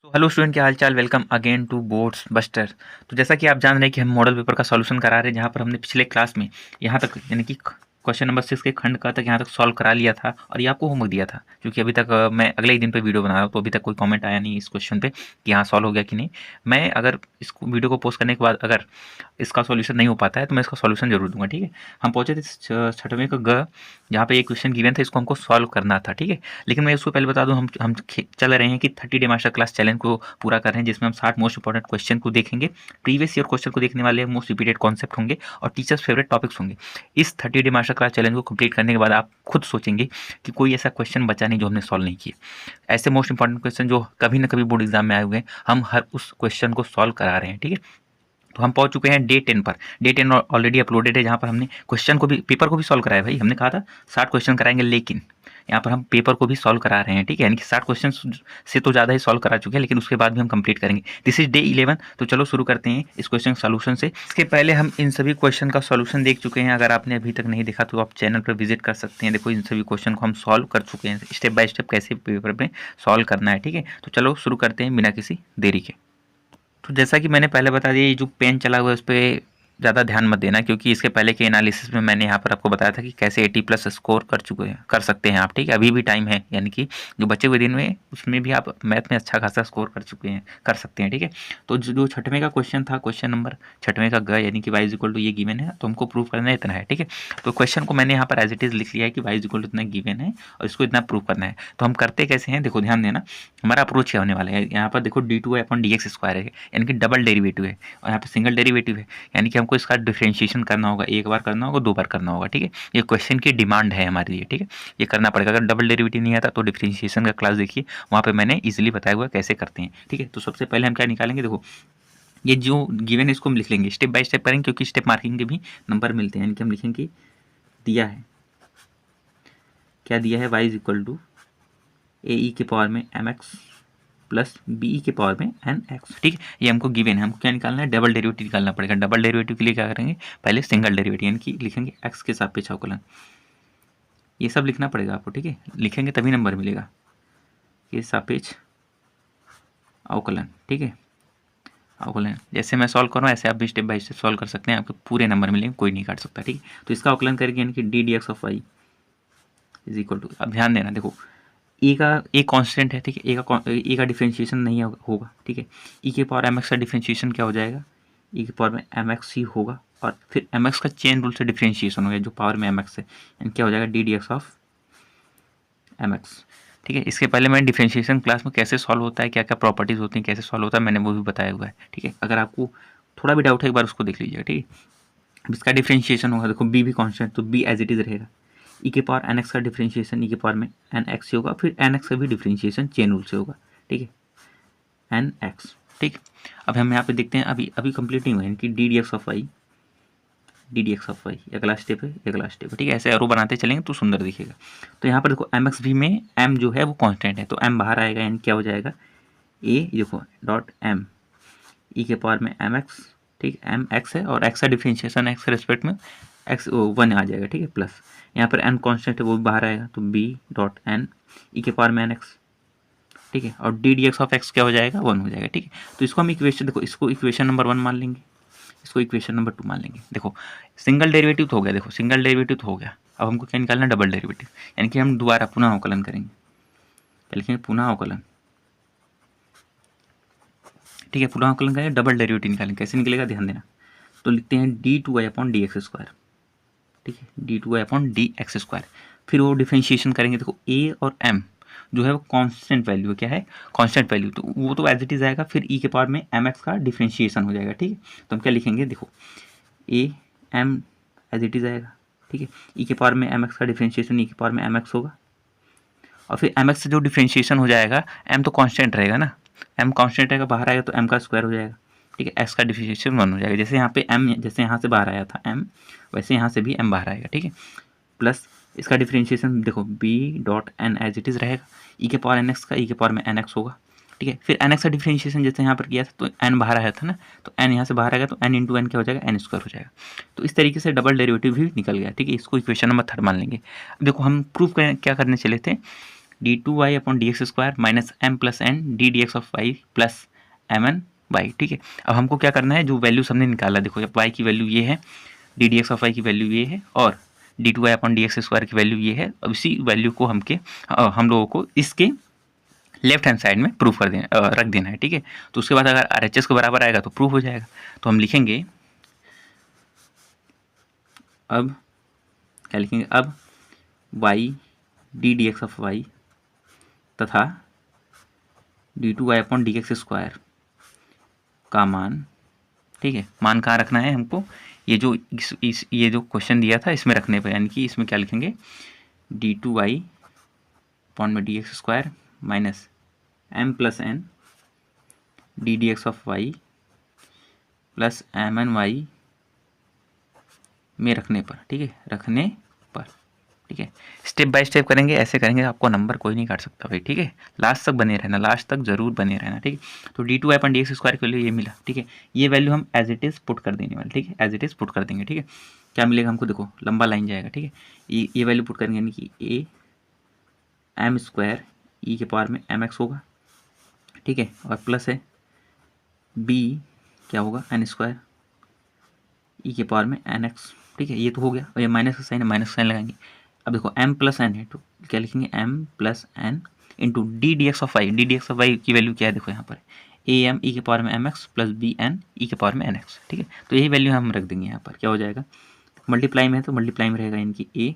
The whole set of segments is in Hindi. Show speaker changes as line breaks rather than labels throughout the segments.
तो हेलो स्टूडेंट, क्या हाल चाल। Welcome again to boards buster. तो जैसा कि आप जान रहे हैं कि हम मॉडल पेपर का सॉल्यूशन करा रहे हैं, जहाँ पर हमने पिछले क्लास में यहाँ तक यानी कि क्वेश्चन नंबर 6 के खंड का तक यहाँ तक सॉल्व करा लिया था और ये आपको होमवर्क दिया था। क्योंकि अभी तक मैं अगले ही दिन पे वीडियो बना रहा हूँ, तो अभी तक कोई कमेंट आया नहीं इस क्वेश्चन पे कि हाँ सॉल्व हो गया कि नहीं। मैं अगर इस वीडियो को पोस्ट करने के बाद अगर इसका सॉल्यूशन नहीं हो पाता है तो मैं इसका सॉल्यूशन जरूर दूंगा। ठीक है, हम पहुंचे थे छठवें का ग, जहाँ पे एक क्वेश्चन गिवन था, इसको हमको सॉल्व करना था। ठीक है, लेकिन मैं उसको पहले बता दूं, हम चल रहे हैं कि 30 डे मास्टर क्लास चैलेंज को पूरा कर रहे हैं, जिसमें हम 60 मोस्ट इंपॉर्टेंट क्वेश्चन को देखेंगे। प्रीवियस ईयर क्वेश्चन को देखने वाले मोस्ट रिपीटेड कॉन्सेप्ट होंगे और टीचर्स फेवरेट टॉपिक्स होंगे। इस 30 डे मास्टर क्लास चैलेंज को कंप्लीट करने के बाद आप खुद सोचेंगे कि कोई ऐसा क्वेश्चन बचा नहीं जो हमने सॉल्व नहीं किया। ऐसे मोस्ट इंपॉर्टेंट क्वेश्चन जो कभी ना कभी बोर्ड एग्जाम में आए हुए हैं, हम हर उस क्वेश्चन को सॉल्व करा रहे हैं। ठीक है, तो हम पहुंच चुके हैं डे 10 पर। डे 10 ऑलरेडी अपलोडेड है, जहाँ पर हमने क्वेश्चन को भी पेपर को भी सॉल्व कराया। भाई हमने कहा था 60 क्वेश्चन कराएंगे, लेकिन यहाँ पर हम पेपर को भी सॉल्व करा रहे हैं। ठीक है, यानी कि 60 क्वेश्चन से तो ज़्यादा ही सॉल्व करा चुके हैं, लेकिन उसके बाद भी हम कंप्लीट करेंगे। This is day 11। तो चलो शुरू करते हैं इस क्वेश्चन सोल्यूशन से। इसके पहले हम इन सभी क्वेश्चन का सॉल्यूशन देख चुके हैं। अगर आपने अभी तक नहीं देखा तो आप चैनल पर विजिट कर सकते हैं। देखो, इन सभी क्वेश्चन को हम सॉल्व कर चुके हैं, स्टेप बाय स्टेप कैसे पेपर में सॉल्व करना है। ठीक है, तो चलो शुरू करते हैं बिना किसी देरी के। तो जैसा कि मैंने पहले बता दिया, ये जो पेन चला हुआ है उस पर ज़्यादा ध्यान मत देना, क्योंकि इसके पहले के एनालिसिस में मैंने यहाँ पर आपको बताया था कि कैसे 80+ स्कोर कर सकते हैं आप। ठीक है, अभी भी टाइम है, यानी कि जो बचे हुए दिन में उसमें भी आप मैथ में अच्छा खासा स्कोर कर सकते हैं। ठीक है, तो जो छठवें का क्वेश्चन था, क्वेश्चन नंबर छठवें का ग, यानी कि y इक्वल टू ये गिवन है, तो हमको प्रूव करना है इतना है। ठीक है, तो क्वेश्चन को मैंने यहाँ पर एज इट इज़ लिख लिया है कि y इक्वल टू इतना गिवन है और इसको इतना प्रूव करना है। तो हम करते कैसे हैं, देखो ध्यान देना। हमारा अप्रोच क्या होने वाला है, यहाँ पर देखो d2/dx² है, यानी कि डबल डेरिवेटिव है, और यहाँ पर सिंगल डेरिवेटिव है, यानी कि हमको इसका डिफरेंशिएशन करना होगा। एक बार करना होगा, 2 बार करना होगा। ठीक है, ये क्वेश्चन की डिमांड है हमारे लिए। ठीक है, ये करना पड़ेगा। अगर डबल डेरिवेटिव नहीं आता तो डिफरेंशिएशन का क्लास देखिए, वहाँ पे मैंने इजीली बताया हुआ कैसे करते हैं। ठीक है, तो सबसे पहले हम क्या निकालेंगे, देखो ये जो गिवन है इसको हम लिख लेंगे, स्टेप बाय स्टेप करेंगे, क्योंकि स्टेप मार्किंग के भी नंबर मिलते हैं। यानी कि हम लिखेंगे दिया है, क्या दिया है, y इक्वल टू ए के पावर में mx प्लस बी के पावर में एन एक्स। ठीक है, ये हमको गिवन है। हमको क्या निकालना है, डबल डेरिवेटिव निकालना पड़ेगा। डबल डेरिवेटिव के लिए क्या करेंगे, पहले सिंगल डेरिवेटिव, यानी कि लिखेंगे एक्स के सापेक्ष अवकलन। ये सब लिखना पड़ेगा आपको। ठीक है, लिखेंगे तभी नंबर मिलेगा, ये सापेक्ष अवकलन। ठीक है, अवकलन जैसे मैं सॉल्व करूँ ऐसे आप भी स्टेप बाय स्टेप सॉल्व कर सकते हैं, आपको पूरे नंबर मिलेंगे, कोई नहीं काट सकता। ठीक है, तो इसका अवकलन करेंगे, यानी कि d d x of y is equal to, अब ध्यान देना, देखो ए का एक कांस्टेंट है। ठीक है, ए का डिफरेंशिएशन नहीं होगा। ठीक है, ई के पावर एम एक्स का डिफरेंशिएशन क्या हो जाएगा, ई के पावर में एम एक्स ही होगा, और फिर एम एक्स का चेन रूल से डिफरेंशिएशन हो गया जो पावर में एम एक्स है, यानी क्या हो जाएगा d d x of m x. ठीक है, इसके पहले मैंने डिफरेंशिएशन क्लास में कैसे सॉल्व होता है, क्या क्या प्रॉपर्टीज होती हैं, कैसे सॉल्व होता है, मैंने वो भी बताया हुआ है। ठीक है, अगर आपको थोड़ा भी डाउट है एक बार उसको देख लीजिएगा। ठीक है, अब इसका डिफरेंशिएशन होगा, देखो बी भी कॉन्स्टेंट, तो बी एज इट इज रहेगा। ई के पावर एन एक्स का डिफरेंशिएशन ई के पावर में एन एक्स होगा, फिर एन एक्स का भी डिफरेंशिएशन चेन रूल से होगा। ठीक है, एन एक्स। ठीक, अब हम यहाँ पे देखते हैं, अभी कंप्लीट नहीं हुआ, यानी d d x of y, d d x of y अगला स्टेप है, अगला स्टेप है। ठीक है, ऐसे एरो बनाते चलेंगे तो सुंदर दिखेगा। तो यहाँ पर देखो एम एक्स भी में एम जो है वो कॉन्स्टेंट है, तो एम बाहर आएगा, यानी क्या हो जाएगा ए देखो डॉट एम ई के पावर में एम एक्स। ठीक, एम एक्स है और एक्स का डिफरेंशिएशन एक्स के रिस्पेक्ट में एक्स 1 आ जाएगा। ठीक है, प्लस यहाँ पर एन कॉन्स्टेंट है वो भी बाहर आएगा, तो बी डॉट एन ई के पावर में एन एक्स। ठीक है, और d d x of x क्या हो जाएगा, 1 हो जाएगा। ठीक है, तो इसको हम इक्वेशन, देखो इसको इक्वेशन नंबर 1 मान लेंगे, इसको इक्वेशन नंबर 2 मान लेंगे। देखो सिंगल डेरिवेटिव तो हो गया, देखो सिंगल डेरिवेटिव तो हो गया, अब हमको क्या निकालना है, डबल डेरिवेटिव, यानी कि हम दोबारा पुनः अवकलन करेंगे। क्या लिखेंगे, पुनः अवकलन। ठीक है, पुनः अवकलन करेंगे, डबल डेरिवेटिव निकालेंगे। कैसे निकलेगा, ध्यान देना। तो लिखते हैं d two y upon d x square. ठीक है, d two y upon d x square, फिर वो डिफरेंशिएशन करेंगे। देखो ए और एम जो है वो कांस्टेंट वैल्यू है, क्या है, कांस्टेंट वैल्यू, तो वो तो एज इट इज आएगा, फिर ई के पावर में एम एक्स का डिफरेंशिएशन हो जाएगा। ठीक है, तो हम क्या लिखेंगे, देखो a m as it is आएगा। ठीक है, ई के पावर में एम एक्स का डिफरेंशिएशन ई के पावर में एम एक्स होगा, और फिर एम एक्स से जो डिफरेंशिएशन हो जाएगा, एम तो कांस्टेंट रहेगा ना, एम कांस्टेंट रहेगा, बाहर आएगा तो एम का स्क्वायर हो जाएगा। ठीक है, एक्स का डिफरेंशिएशन 1 हो जाएगा, जैसे यहाँ पे एम, जैसे यहाँ से बाहर आया था एम, वैसे यहाँ से भी एम बाहर आएगा। ठीक है, प्लस इसका डिफरेंशिएशन देखो b dot n as it is रहेगा, ई के पावर एन एक्स का ई के पावर में एन एक्स होगा। ठीक है, फिर एन एक्स का डिफरेंशिएशन जैसे यहाँ पर किया था तो एन बाहर आया था ना, तो एन यहाँ से बाहर आएगा तो एन इंटू एन क्या हो जाएगा, एन स्क्वायर हो जाएगा। तो इस तरीके से डबल डेरिवेटिव भी निकल गया। ठीक है, इसको इक्वेशन नंबर 3 मान लेंगे। अब देखो हम प्रूफ क्या करने चले थे, d2y upon d x square minus m plus n d d x of y plus m n y. ठीक है, अब हमको क्या करना है, जो वैल्यूज हमने निकाला, देखो जब वाई की वैल्यू ये है, d d x of y की वैल्यू ये है और d two y upon d x square की वैल्यू ये है। अब इसी वैल्यू को हम लोगों को इसके लेफ्ट हैंड साइड में प्रूफ कर देना, रख देना है। ठीक है, तो उसके बाद अगर आर एच एस के बराबर आएगा तो प्रूफ हो जाएगा। तो हम लिखेंगे, अब क्या लिखेंगे, अब y d d x of y तथा d two y upon d x square का मान, ठीक है, मान कहाँ रखना है हमको, ये जो ये जो क्वेश्चन दिया था इसमें रखने पे, यानी कि इसमें क्या लिखेंगे, डी टू वाई अपॉन में d x square minus m plus n d d x of y plus m n y में रखने पर। ठीक है, रखने पर। ठीक है, स्टेप बाय स्टेप करेंगे, ऐसे करेंगे आपको नंबर कोई नहीं काट सकता भाई। ठीक है, लास्ट तक बने रहना, लास्ट तक जरूर बने रहना। ठीक है, तो d two y upon d x square के वैल्यू ये मिला। ठीक है, ये वैल्यू हम एज इट इज़ पुट कर देने वाले। ठीक है, एज इट इज़ पुट कर देंगे। ठीक है, क्या मिलेगा हमको, देखो लंबा लाइन जाएगा। ठीक है, ये वैल्यू पुट करेंगे, यानी कि ए एम स्क्वायर ई के पावर में एम एक्स होगा। ठीक है, और प्लस है बी क्या होगा, एन स्क्वायर ई के पावर में एन एक्स। ठीक है, ये तो हो गया, और ये माइनस का साइन है, माइनस का साइन लगाएंगे। अब देखो m प्लस एन है तो क्या लिखेंगे, m plus n into d d x of y. D d x of y की वैल्यू क्या है, देखो यहाँ पर ए एम ई के पावर में m x plus b n e के पावर में एन एक्स। ठीक है, तो यही वैल्यू हम रख देंगे यहाँ पर। क्या हो जाएगा, मल्टीप्लाई में है तो मल्टीप्लाई में रहेगा, इनकी ए,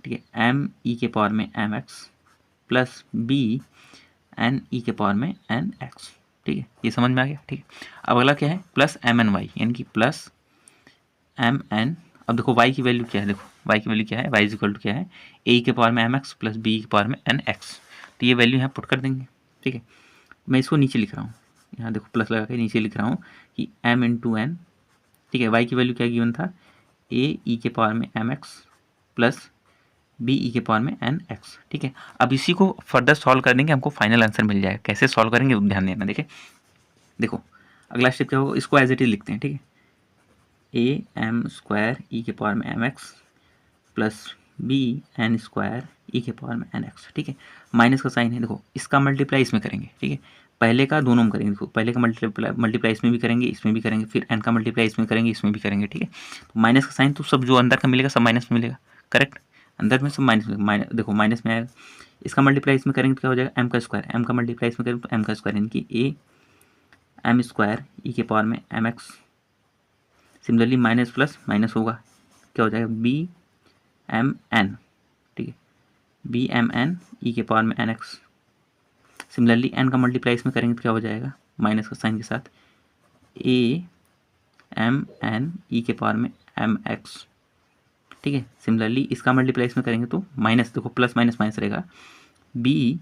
ठीक है, एम ई के पावर में m x plus b n e के पावर में एन एक्स। ठीक है, ये समझ में आ गया। ठीक है, अब अगला क्या है, प्लस एम एन वाई, यानी कि प्लस एम एन। अब देखो y की वैल्यू क्या है, देखो y की वैल्यू क्या है, y इज इक्वल टू क्या है, a के पावर में एम एक्स प्लस बी के पावर में एन एक्स। तो ये वैल्यू यहाँ पुट कर देंगे। ठीक है, मैं इसको नीचे लिख रहा हूँ, यहाँ देखो प्लस लगा के नीचे लिख रहा हूँ कि m इंटू एन। ठीक है, y की वैल्यू क्या गिवन था, a e के पावर में m x plus b e के पावर में एन एक्स। ठीक है, अब इसी को फर्दर सॉल्व कर देंगे, हमको फाइनल आंसर मिल जाएगा। कैसे सॉल्व करेंगे ध्यान देना। देखिए, देखो अगला स्टेप क्या होगा, इसको एज इट इज लिखते हैं। ठीक है, ए एम स्क्वायर ई के पावर में m x plus b n square e के पावर में एन एक्स। ठीक है, माइनस का साइन है, देखो इसका मल्टीप्लाई इसमें करेंगे। ठीक है, पहले का दोनों में करेंगे, देखो पहले का मल्टीप्लाई इसमें भी करेंगे, इसमें भी करेंगे, फिर एन का मल्टीप्लाई इसमें करेंगे, इसमें भी करेंगे। ठीक है, तो माइनस का साइन तो सब जो अंदर का मिलेगा सब माइनस में मिलेगा, करेक्ट, अंदर में सब माइनस, देखो माइनस में आएगा। इसका मल्टीप्लाई इसमें करेंगे तो क्या हो जाएगा, एम का स्क्वायर, एम का मल्टीप्लाई इसमें करेंगे तो एम का स्क्वायर, यानी कि ए एम स्क्वायर ई के पावर में m x. Similarly minus plus minus होगा, क्या हो जाएगा, बी एम एन। ठीक है, बी एम एन ई के पावर में एन एक्स। सिमिलरली एन का मल्टीप्लाई इसमें करेंगे तो क्या हो जाएगा, माइनस का साइन के साथ ए एम एन ई के पावर में एम एक्स। ठीक है, सिमिलरली इसका मल्टीप्लाई इसमें करेंगे तो माइनस, देखो प्लस माइनस माइनस रहेगा, बी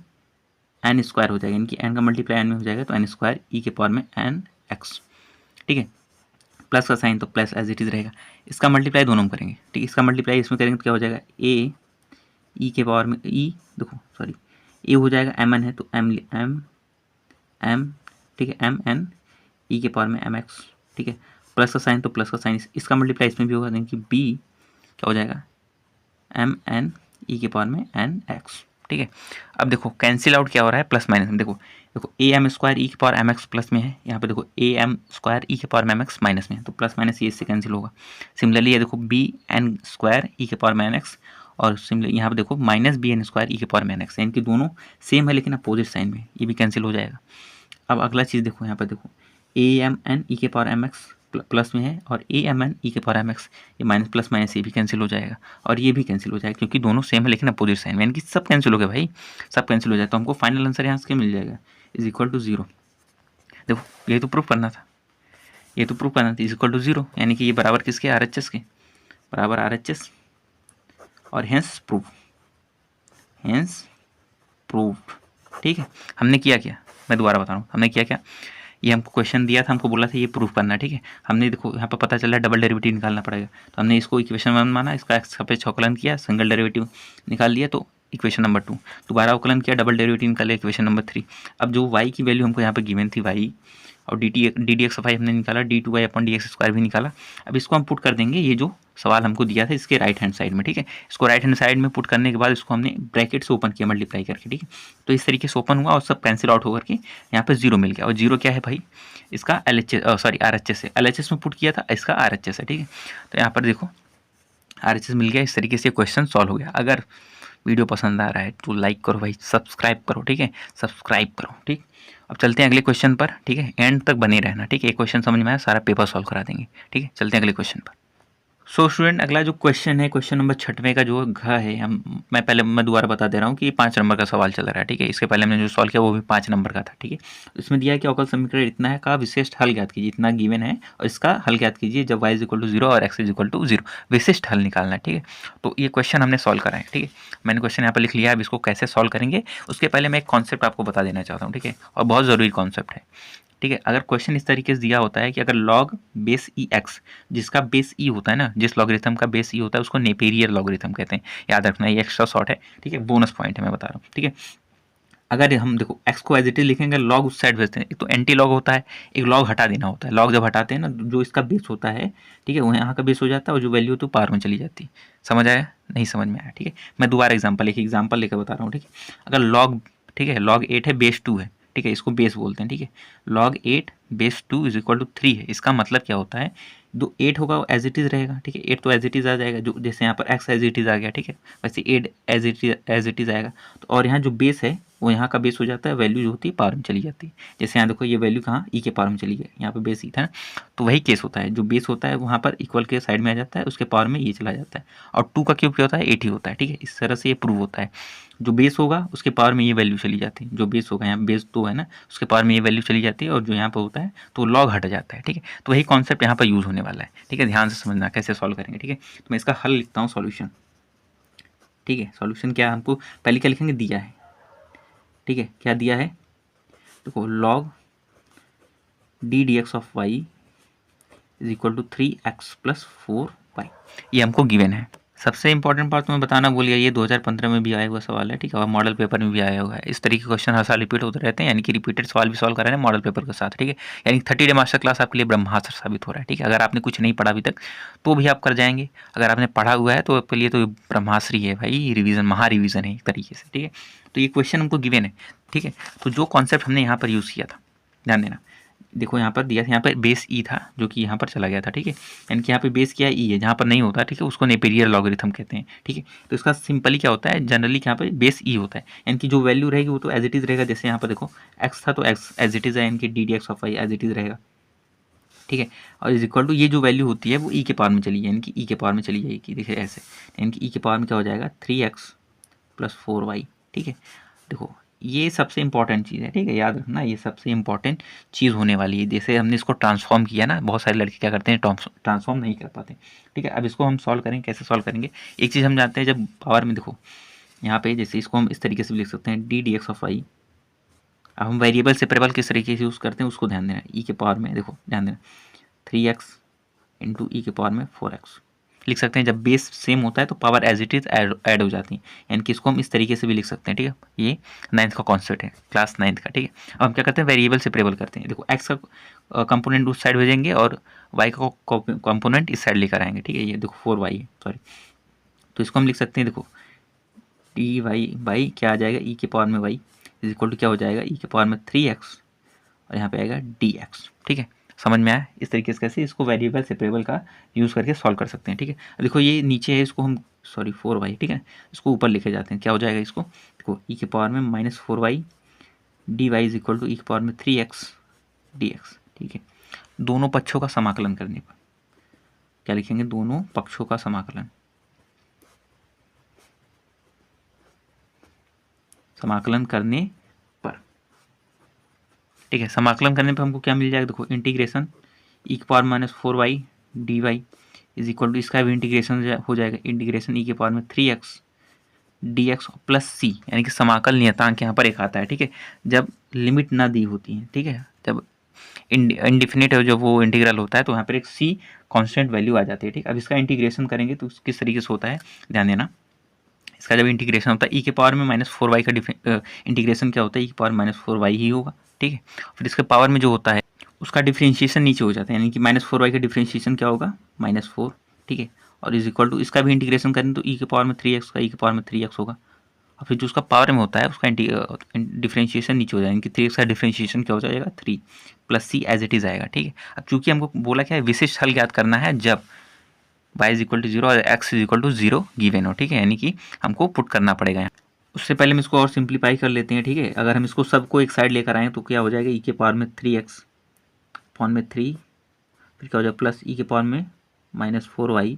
एन स्क्वायर हो जाएगा, यानी कि एन का मल्टीप्लाई एन में हो जाएगा तो एन स्क्वायर ई के पावर में एन एक्स। ठीक है, प्लस का साइन तो प्लस एज इट इज रहेगा, इसका मल्टीप्लाई दोनों में करेंगे। ठीक है, इसका मल्टीप्लाई इसमें करेंगे तो क्या हो जाएगा, ए ई के पावर में ई, देखो सॉरी ए हो जाएगा, एम एन है तो एम एम एम, ठीक है, एम एन ई के पावर में एम एक्स। ठीक है, प्लस का साइन तो प्लस का साइन, इसका मल्टीप्लाई इसमें भी होगा, यानी कि बी क्या हो जाएगा, एम एन ई के पावर में एन एक्स। ठीक है, अब देखो कैंसिल आउट क्या हो रहा है, प्लस माइनस में। देखो देखो ए एम स्क्वायर ई के पावर एम एक्स प्लस में है, यहाँ पे देखो ए एम स्क्वायर ई के पावर में एम एक्स माइनस में है, तो प्लस माइनस ये इससे कैंसिल होगा। सिमिलरली ये देखो बी एन स्क्वायर ई के पावर में एन एक्स, और सिमिलर यहाँ पे देखो minus B n square e के पावर में एन एक्स, यानी कि दोनों सेम है लेकिन अपोजिट साइन में, ये भी कैंसिल हो जाएगा। अब अगला चीज़ देखो, यहाँ पर देखो ए एम एन ई के पावर एम एक्स प्लस में है, और ए एम एन ई के पावर एम एक्स, ये माइनस प्लस माइनस ये भी कैंसिल हो जाएगा, और ये भी कैंसिल हो जाएगा, क्योंकि दोनों सेम है लेकिन अपोजिट साइन में, यानी कि सब कैंसिल हो गया भाई, सब कैंसिल हो जाए, तो हमको फाइनल आंसर यहाँ से मिल जाएगा, इज इक्वल टू 0। देखो ये तो प्रूफ करना था, ये तो प्रूफ करना था, इज इक्वल टू 0, यानी कि ये बराबर किसके, आर एच एस के, बराबर आर एच एस, और हेंस प्रूफ, हेंस प्रूफ। ठीक है, हमने किया क्या, मैं दोबारा बता रहा हूँ, हमने किया क्या, ये हमको क्वेश्चन दिया था, हमको बोला था ये प्रूफ करना। ठीक है, हमने देखो यहाँ पर पता चला डबल डेरिवेटिव निकालना पड़ेगा, तो हमने इसको इक्वेशन 1 माना, इसका एक्स पे अवकलन किया, सिंगल डेरिवेटिव निकाल लिया, तो इक्वेशन नंबर 2, दोबारा अवकलन किया, डबल डेरिवेटिव निकाले, इक्वेशन नंबर 3। अब जो y की वैल्यू हमको यहाँ पर गिवन थी, y और d d x of y हमने निकाला, d two y upon d x square भी निकाला। अब इसको हम पुट कर देंगे ये जो सवाल हमको दिया था इसके राइट हैंड साइड में, ठीक है। इसको राइट हैंड साइड में पुट करने के बाद इसको हमने ब्रैकेट से ओपन किया मल्टीप्लाई करके, ठीक है। तो इस तरीके से ओपन हुआ और सब कैंसिल आउट होकर के यहाँ पे जीरो मिल गया। और जीरो क्या है भाई, इसका L H S, sorry R H S है, एल एच एस में पुट किया था, इसका आर एच एस है, ठीक है। तो यहाँ पर देखो आर एच एस मिल गया। इस तरीके से क्वेश्चन सॉल्व हो गया। अगर वीडियो पसंद आ रहा है तो लाइक करो भाई, सब्सक्राइब करो, ठीक है, सब्सक्राइब करो, ठीक। अब चलते हैं अगले क्वेश्चन पर, ठीक है, एंड तक बने रहना, ठीक है। एक क्वेश्चन समझ में आया, सारा पेपर सॉल्व करा देंगे, ठीक है। चलते हैं अगले क्वेश्चन पर। सो स्टूडेंट, अगला जो क्वेश्चन है, क्वेश्चन नंबर 6वें का जो घ है, मैं दोबारा बता दे रहा हूँ कि 5 नंबर का सवाल चल रहा है, ठीक है। इसके पहले हमने जो सॉल्व किया वो भी 5 नंबर का था, ठीक है। इसमें दिया है कि अवकल समीकरण इतना है का विशिष्ट हल ज्ञात कीजिए, इतना गिवन है और इसका हल ज्ञात कीजिए जब y इज इक्वल टू 0 और x इज इक्वल टू 0, विशिष्ट हल निकालना है, ठीक है। तो ये क्वेश्चन हमने सॉल्व करा है, ठीक है। मैंने क्वेश्चन यहाँ पर लिख लिया है। अब इसको कैसे सॉल्व करेंगे उसके पहले मैं एक कॉन्सेप्ट आपको बता देना चाहता हूँ, ठीक है, और बहुत ज़रूरी कॉन्सेप्ट है, ठीक है। अगर क्वेश्चन इस तरीके से दिया होता है कि अगर लॉग बेस ई एक्स, जिसका बेस ई होता है ना, जिस लॉगरिथम का बेस ई होता है उसको नेपेरियर लॉगरिथम कहते हैं, याद रखना, ये एक्स्ट्रा शॉर्ट है, ठीक है, बोनस पॉइंट है मैं बता रहा हूँ, ठीक है। अगर हम देखो एक्स को एज इट इज लिखेंगे, लॉग उस साइड भेजते हैं, एक तो एंटी लॉग होता है, एक लॉग हटा देना होता है। लॉग जब हटाते हैं ना, जो इसका बेस होता है, ठीक है, वो यहाँ का बेस हो जाता है और जो वैल्यू होती है पावर में चली जाती है। समझ आया, नहीं समझ में आया, ठीक है। मैं दोबारा एग्जाम्पल लेकर बता रहा हूँ, ठीक है। अगर लॉग, ठीक है, लॉग 8 है, बेस 2 है, ठीक है, इसको बेस बोलते हैं, ठीक है। Log 8 base 2 is equal to 3 है। इसका मतलब क्या होता है, जो 8 होगा वो एज इट इज़ रहेगा, ठीक है। 8 तो एज इट इज़ आ जाएगा, जो जैसे यहाँ पर x एज इट इज़ आ गया, ठीक है, वैसे 8 एज इट इज़ आएगा। तो और यहाँ जो बेस है वो यहाँ का बेस हो जाता है, वैल्यू जो होती है पावर में चली जाती है। जैसे यहाँ देखो ये वैल्यू कहाँ ई के पावर में चली गई, यहाँ पे बेस ई था ना, तो वही केस होता है, जो बेस होता है वहाँ पर इक्वल के साइड में आ जाता है, उसके पावर में ये चला जाता है। और 2 का क्यूब क्या होता है, 8 ही होता है, ठीक है। इस तरह से ये प्रूव होता है, जो बेस होगा उसके पावर में ये वैल्यू चली जाती है, जो बेस होगा यहाँ बेस 2 है ना, उसके पावर में ये वैल्यू चली जाती है, और जो यहाँ पर होता है तो लॉग हट जाता है, ठीक है। तो वही कॉन्सेप्ट यहाँ पर यूज़ होने वाला है, ठीक है। ध्यान से समझना कैसे सॉल्व करेंगे, ठीक है। तो मैं इसका हल लिखता हूँ, सॉल्यूशन, ठीक है। सॉल्यूशन क्या हमको पहले क्या लिखेंगे, दिया है, ठीक है, क्या दिया है, देखो log d d x of y is equal to 3x plus 4y, ये हमको गिवन है। सबसे इंपॉर्टेंट बात तो मैं बताना भूल गया, ये 2015 में भी आया हुआ सवाल है, ठीक है, और मॉडल पेपर में भी आया हुआ है। इस तरीके के क्वेश्चन हर साल रिपीट होते रहते हैं, यानी कि रिपीटेड सवाल भी सॉल्व कर रहे हैं मॉडल पेपर के साथ, ठीक है। यानी 30 डे मास्टर क्लास आपके लिए ब्रह्मास्त्र साबित हो रहा है, ठीक है। अगर आपने कुछ नहीं पढ़ा अभी तक तो भी आप कर जाएंगे, अगर आपने पढ़ा हुआ है तो आपके लिए तो ब्रह्मास्त्र ही है भाई, रिविजन, महा रिविजन है एक तरीके से, ठीक है। तो ये क्वेश्चन हमको गिवन है, ठीक है। तो जो कॉन्सेप्ट हमने यहाँ पर यूज़ किया था, ध्यान देना, देखो यहाँ पर दिया था, यहाँ पर बेस ई था जो कि यहाँ पर चला गया था, ठीक है। यानी कि यहाँ पे बेस क्या है, ई है, जहाँ पर नहीं होता, ठीक है, उसको नेपेरियर लॉगरिथम कहते हैं, ठीक है। तो इसका सिंपली क्या होता है, जनरली यहाँ पे बेस ई होता है, यानी कि जो वैल्यू रहेगी वो तो एज इट इज़ रहेगा। जैसे यहाँ पर देखो एक्स था तो एक्स एज इट इज़ है, यानी कि d d x of y as it is रहेगा, ठीक है। और इज इक्वल टू ये जो वैल्यू होती है वो ई के पावर में चली यानी कि ई के पावर में चली जाएगी, देखिए ऐसे, यानी कि ई के पावर में क्या हो जाएगा, 3x प्लस 4y, ठीक है। देखो ये सबसे इंपॉर्टेंट चीज़ है, ठीक है, याद रखना, ये सबसे इंपॉर्टेंट चीज़ होने वाली है। जैसे हमने इसको ट्रांसफॉर्म किया ना, बहुत सारे लड़के क्या करते हैं, ट्रांसफॉर्म नहीं कर पाते, ठीक है। अब इसको हम सॉल्व करेंगे, कैसे सॉल्व करेंगे, एक चीज़ हम जानते हैं, जब पावर में देखो यहाँ पे, जैसे इसको हम इस तरीके से भी लिख सकते हैं, d d x of y. अब हम वेरिएबल सेपरेबल किस तरीके से यूज़ करते हैं उसको ध्यान देना, ई के पावर में, देखो ध्यान देना, 3x इंटू ई के पावर में 4x लिख सकते हैं। जब बेस सेम होता है तो power as it is add हो जाती है, यानी कि इसको हम इस तरीके से भी लिख सकते हैं, ठीक है। ये 9th का कॉन्सेप्ट है, क्लास 9th का, ठीक है। अब हम क्या करते हैं, वेरिएबल सेपरेबल करते हैं। देखो एक्स का कंपोनेंट उस साइड भेजेंगे और वाई का कंपोनेंट इस साइड लेकर आएंगे, ठीक है। ये देखो 4y है, सॉरी, तो इसको हम लिख सकते हैं, देखो डी वाई बाई क्या आ जाएगा, ई के पावर में वाई इज इक्वल टू क्या हो जाएगा, ई के पावर में 3x और यहाँ पे आएगा dx, ठीक है। समझ में आया, इस तरीके से कैसे इसको वेरिएबल सेपरेबल का यूज़ करके सॉल्व कर सकते हैं, ठीक है। देखो ये नीचे है, इसको हम, सॉरी 4y, ठीक है, इसको ऊपर लिखे जाते हैं, क्या हो जाएगा, इसको देखो ई के पावर में minus 4y d y is equal to e के पावर में 3x dx, ठीक है। दोनों पक्षों का समाकलन करने पर क्या लिखेंगे, दोनों पक्षों का समाकलन, समाकलन करने पर, ठीक है। समाकलन करने पर हमको क्या मिल जाएगा, देखो इंटीग्रेशन ई के power minus 4y d y is equal to, इसका भी इंटीग्रेशन हो जाएगा, इंटीग्रेशन ई के पावर में 3x dx प्लस सी, यानी कि समाकल नियतांक यहाँ पर एक आता है, ठीक है, जब लिमिट ना दी होती है, ठीक है, जब इनडिफिनिट जब वो इंटीग्रल होता है तो यहाँ पर एक सी कांस्टेंट वैल्यू आ जाती है, ठीक। अब इसका इंटीग्रेशन करेंगे तो किस तरीके से होता है, ध्यान देना। इसका जब इंटीग्रेशन होता है ई के पावर में माइनस 4y का इंटीग्रेशन क्या होता है, ई के पावर माइनस 4y ही होगा, ठीक है। फिर इसके पावर में जो होता है उसका डिफ्रेंशिएशन नीचे हो जाता है, यानी कि -4y का डिफ्रेंशिएशन क्या होगा -4, ठीक है, और इज इक्वल टू इसका भी इंटीग्रेशन करें तो ई के पावर में 3x का ई के पावर में 3x होगा, और फिर जो उसका पावर में होता है उसका डिफ्रेंशिएशन नीचे हो जाएगा, यानी कि 3x का डिफ्रेंशिएशन क्या हो जाएगा 3 plus C as it is आएगा, ठीक है। अब चूंकि हमको बोला क्या है विशिष्ट हल ज्ञात करना है जब y इज इक्वल टू 0 और x is equal to 0 given हो, ठीक है, यानी कि हमको पुट करना पड़ेगा यहाँ। उससे पहले हम इसको और सिंप्लीफाई कर लेते हैं, ठीक है। अगर हम इसको सबको एक साइड लेकर आएँ तो क्या हो जाएगा, ई के पावर में 3x अपॉन में 3, फिर क्या हो जाएगा प्लस ई के पावर में -4y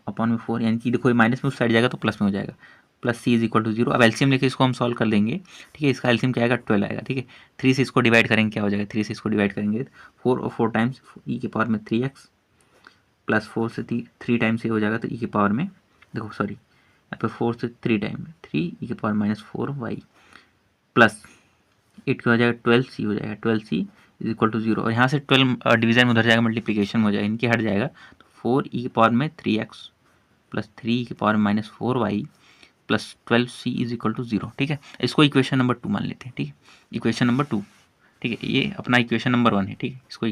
अपॉन में 4, यानी कि देखो ये माइनस में उस साइड जाएगा तो प्लस में हो जाएगा, plus C is equal to 0। अब एलसीएम लेके इसको हम सॉल्व कर लेंगे, ठीक है। इसका एलसीएम क्या आएगा 12 आएगा, ठीक है। 3 से इसको डिवाइड करेंगे क्या हो जाएगा, 3 से इसको डिवाइड करेंगे 4 और 4 टाइम्स ई के पावर में 3x प्लस 4 से 3 टाइम्स ये हो जाएगा तो ई के पावर में देखो सॉरी यहाँ पे 4 से 3 टाइम 3 ई के पावर -4y प्लस 8 क्या हो जाएगा 12c हो जाएगा, 12c इज इक्वल टू 0, और यहाँ से 12 डिवीजन में उधर जाएगा मल्टीप्लिकेशन में हो जाएगा, इनकी हट जाएगा तो 4 ई के पावर में 3x प्लस 3 के पावर में -4y plus 12c is equal to 0, ठीक है। इसको इक्वेशन नंबर 2 मान लेते हैं, ठीक है, इक्वेशन नंबर 2, ठीक है। ये अपना इक्वेशन नंबर 1 है, ठीक है। इसको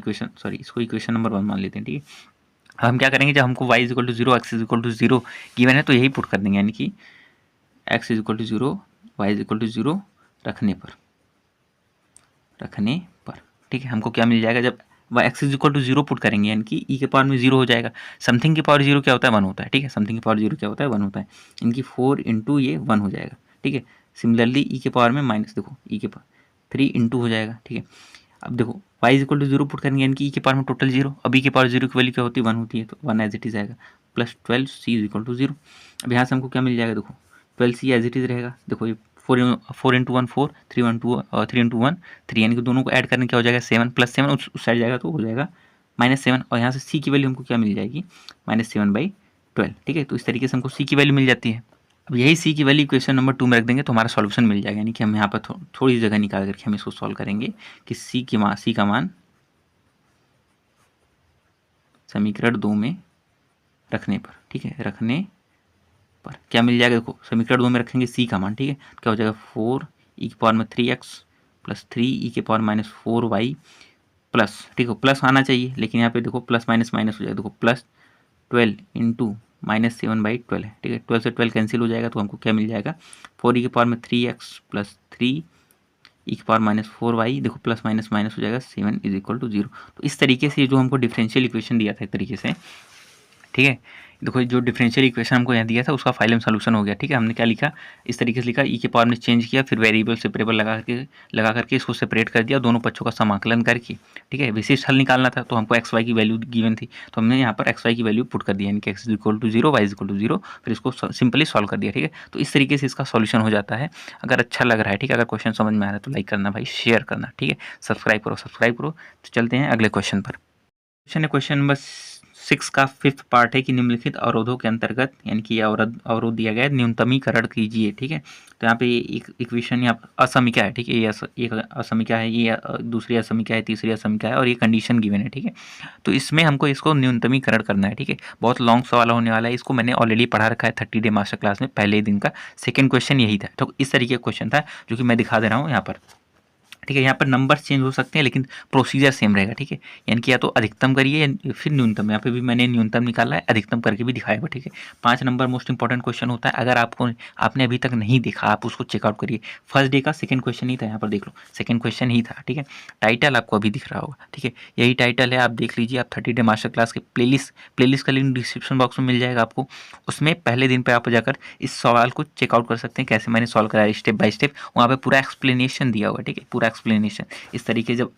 इक्वेशन नंबर 1 मान लेते हैं, ठीक है। हम क्या करेंगे जब हमको y is equal to 0 x is equal to 0 given है तो यही पुट कर देंगे, यानी कि x is equal to 0 y is equal to 0 रखने पर, ठीक है। हमको क्या मिल जाएगा जब x is equal to 0 put करेंगे, यानी कि ई के पावर में 0 हो जाएगा। समथिंग की पावर 0 क्या होता है 1 होता है, ठीक है। समथिंग की पावर 0 क्या होता है 1 होता है, इनकी 4 इंटू ये 1 हो जाएगा, ठीक है। सिमिलरली ई के पावर में माइनस देखो ई के पावर 3 इंटू हो जाएगा, ठीक है। अब देखो y is equal to 0 put करेंगे, यानी कि ई के पावर में टोटल 0, अब ई के पावर 0 की वैल्यू क्या होती है 1 होती है, तो 1 एज इट इज आएगा plus 12c is equal to 0। अब यहाँ से हमको क्या मिल जाएगा देखो 12c एज इट इज रहेगा, देखो ये 4 इंटू 1 4, 3 इंटू 1 3, यानी कि दोनों को ऐड करने क्या हो जाएगा 7 प्लस 7 उस साइड जाएगा तो हो जाएगा -7, और यहाँ से c की वैल्यू हमको क्या मिल जाएगी -7/12, ठीक है। तो इस तरीके से हमको c की वैल्यू मिल जाती है। अब यही c की वैल्यू इक्वेशन नंबर 2 में रख देंगे तो हमारा सॉल्यूशन मिल जाएगा, यानी कि हम यहाँ पर थोड़ी जगह निकाल करके हम इसको सॉल्व करेंगे कि c का मान समीकरण 2 में रखने पर, ठीक है, रखने पर क्या मिल जाएगा देखो समीकरण 2 में रखेंगे c का मान, ठीक है, क्या हो जाएगा 4 ई के पावर में 3x प्लस 3 ई के पावर -4y प्लस, ठीक है, प्लस आना चाहिए लेकिन यहाँ पे देखो प्लस माइनस माइनस हो जाएगा, देखो प्लस 12 इंटू -7/12 है, ठीक है। 12 से 12 कैंसिल हो जाएगा तो हमको क्या मिल जाएगा 4 ई के पावर में 3x प्लस 3 ई के पावर -4y, देखो प्लस माइनस माइनस हो जाएगा 7 इज इक्वल टू 0। तो इस तरीके से जो हमको डिफरेंशियल इक्वेशन दिया था एक तरीके से, ठीक है, देखो जो डिफरेंशियल इक्वेशन हमको यहाँ दिया था उसका फाइनल सॉल्यूशन हो गया, ठीक है। हमने क्या लिखा इस तरीके से लिखा ई के पावर में चेंज किया, फिर वेरिएबल सेपरेबल लगा करके इसको सेपरेट कर दिया, दोनों पक्षों का समाकलन करके, ठीक है। विशिष्ट हल निकालना था तो हमको एक्स वाई की वैल्यू गिवन थी तो हमने यहाँ पर एक्स वाई की वैल्यू पुट कर दिया, यानी कि x is equal to 0 y is equal to 0, फिर इसको सिंपली सॉल्व कर दिया, ठीक है। तो इस तरीके से इसका सॉल्यूशन हो जाता है। अगर अच्छा लग रहा है, ठीक है, अगर क्वेश्चन समझ में आ रहा है तो लाइक करना भाई, शेयर करना, ठीक है, सब्सक्राइब करो। तो चलते हैं अगले क्वेश्चन पर। क्वेश्चन नंबर 6 का 5th पार्ट है कि निम्नलिखित अवरोधों के अंतर्गत, यानी कि अवरोध दिया गया है, न्यूनतमीकरण कीजिए, ठीक है। तो यहाँ पे एक इक्वेशन यहाँ असमीका है, ठीक है, ये एक असमीका है, ये दूसरी असमीका है, तीसरी असमीका है और ये कंडीशन गिवन है, ठीक है। तो इसमें हमको इसको न्यूनतमीकरण करना है, ठीक है। बहुत लॉन्ग सवाल होने वाला है, इसको मैंने ऑलरेडी पढ़ा रखा है 30 डे मास्टर क्लास में, पहले दिन का सेकेंड क्वेश्चन यही था। तो इस तरीके का क्वेश्चन था जो कि मैं दिखा दे रहा हूँ यहाँ पर, ठीक है। यहाँ पर नंबर्स चेंज हो सकते हैं लेकिन प्रोसीजर सेम रहेगा, ठीक है। यानी कि या तो अधिकतम करिए या फिर न्यूनतम, यहाँ पे भी मैंने न्यूनतम निकाला है, अधिकतम करके भी दिखाया हुआ, ठीक है। 5 नंबर मोस्ट इंपॉर्टेंट क्वेश्चन होता है, अगर आपने अभी तक नहीं देखा आप उसको चेकआउट करिए। फर्स्ट डे का सेकंड क्वेश्चन ही था, यहाँ पर देख लो सेकंड क्वेश्चन ही था, ठीक है। टाइटल आपको अभी दिख रहा होगा, ठीक है, यही टाइटल है, आप देख लीजिए। आप 30 डे मास्टर क्लास के प्लेलिस्ट का लिंक डिस्क्रिप्शन बॉक्स में मिल जाएगा आपको, उसमें पहले दिन पर आप जाकर इस सवाल को चेकआउट कर सकते हैं, कैसे मैंने सॉल्व कराया स्टेप बाय स्टेप, वहाँ पर पूरा एक्सप्लेनेशन दिया हुआ है, ठीक है, पूरा एक्सप्लेनेशन। इस तरीके जो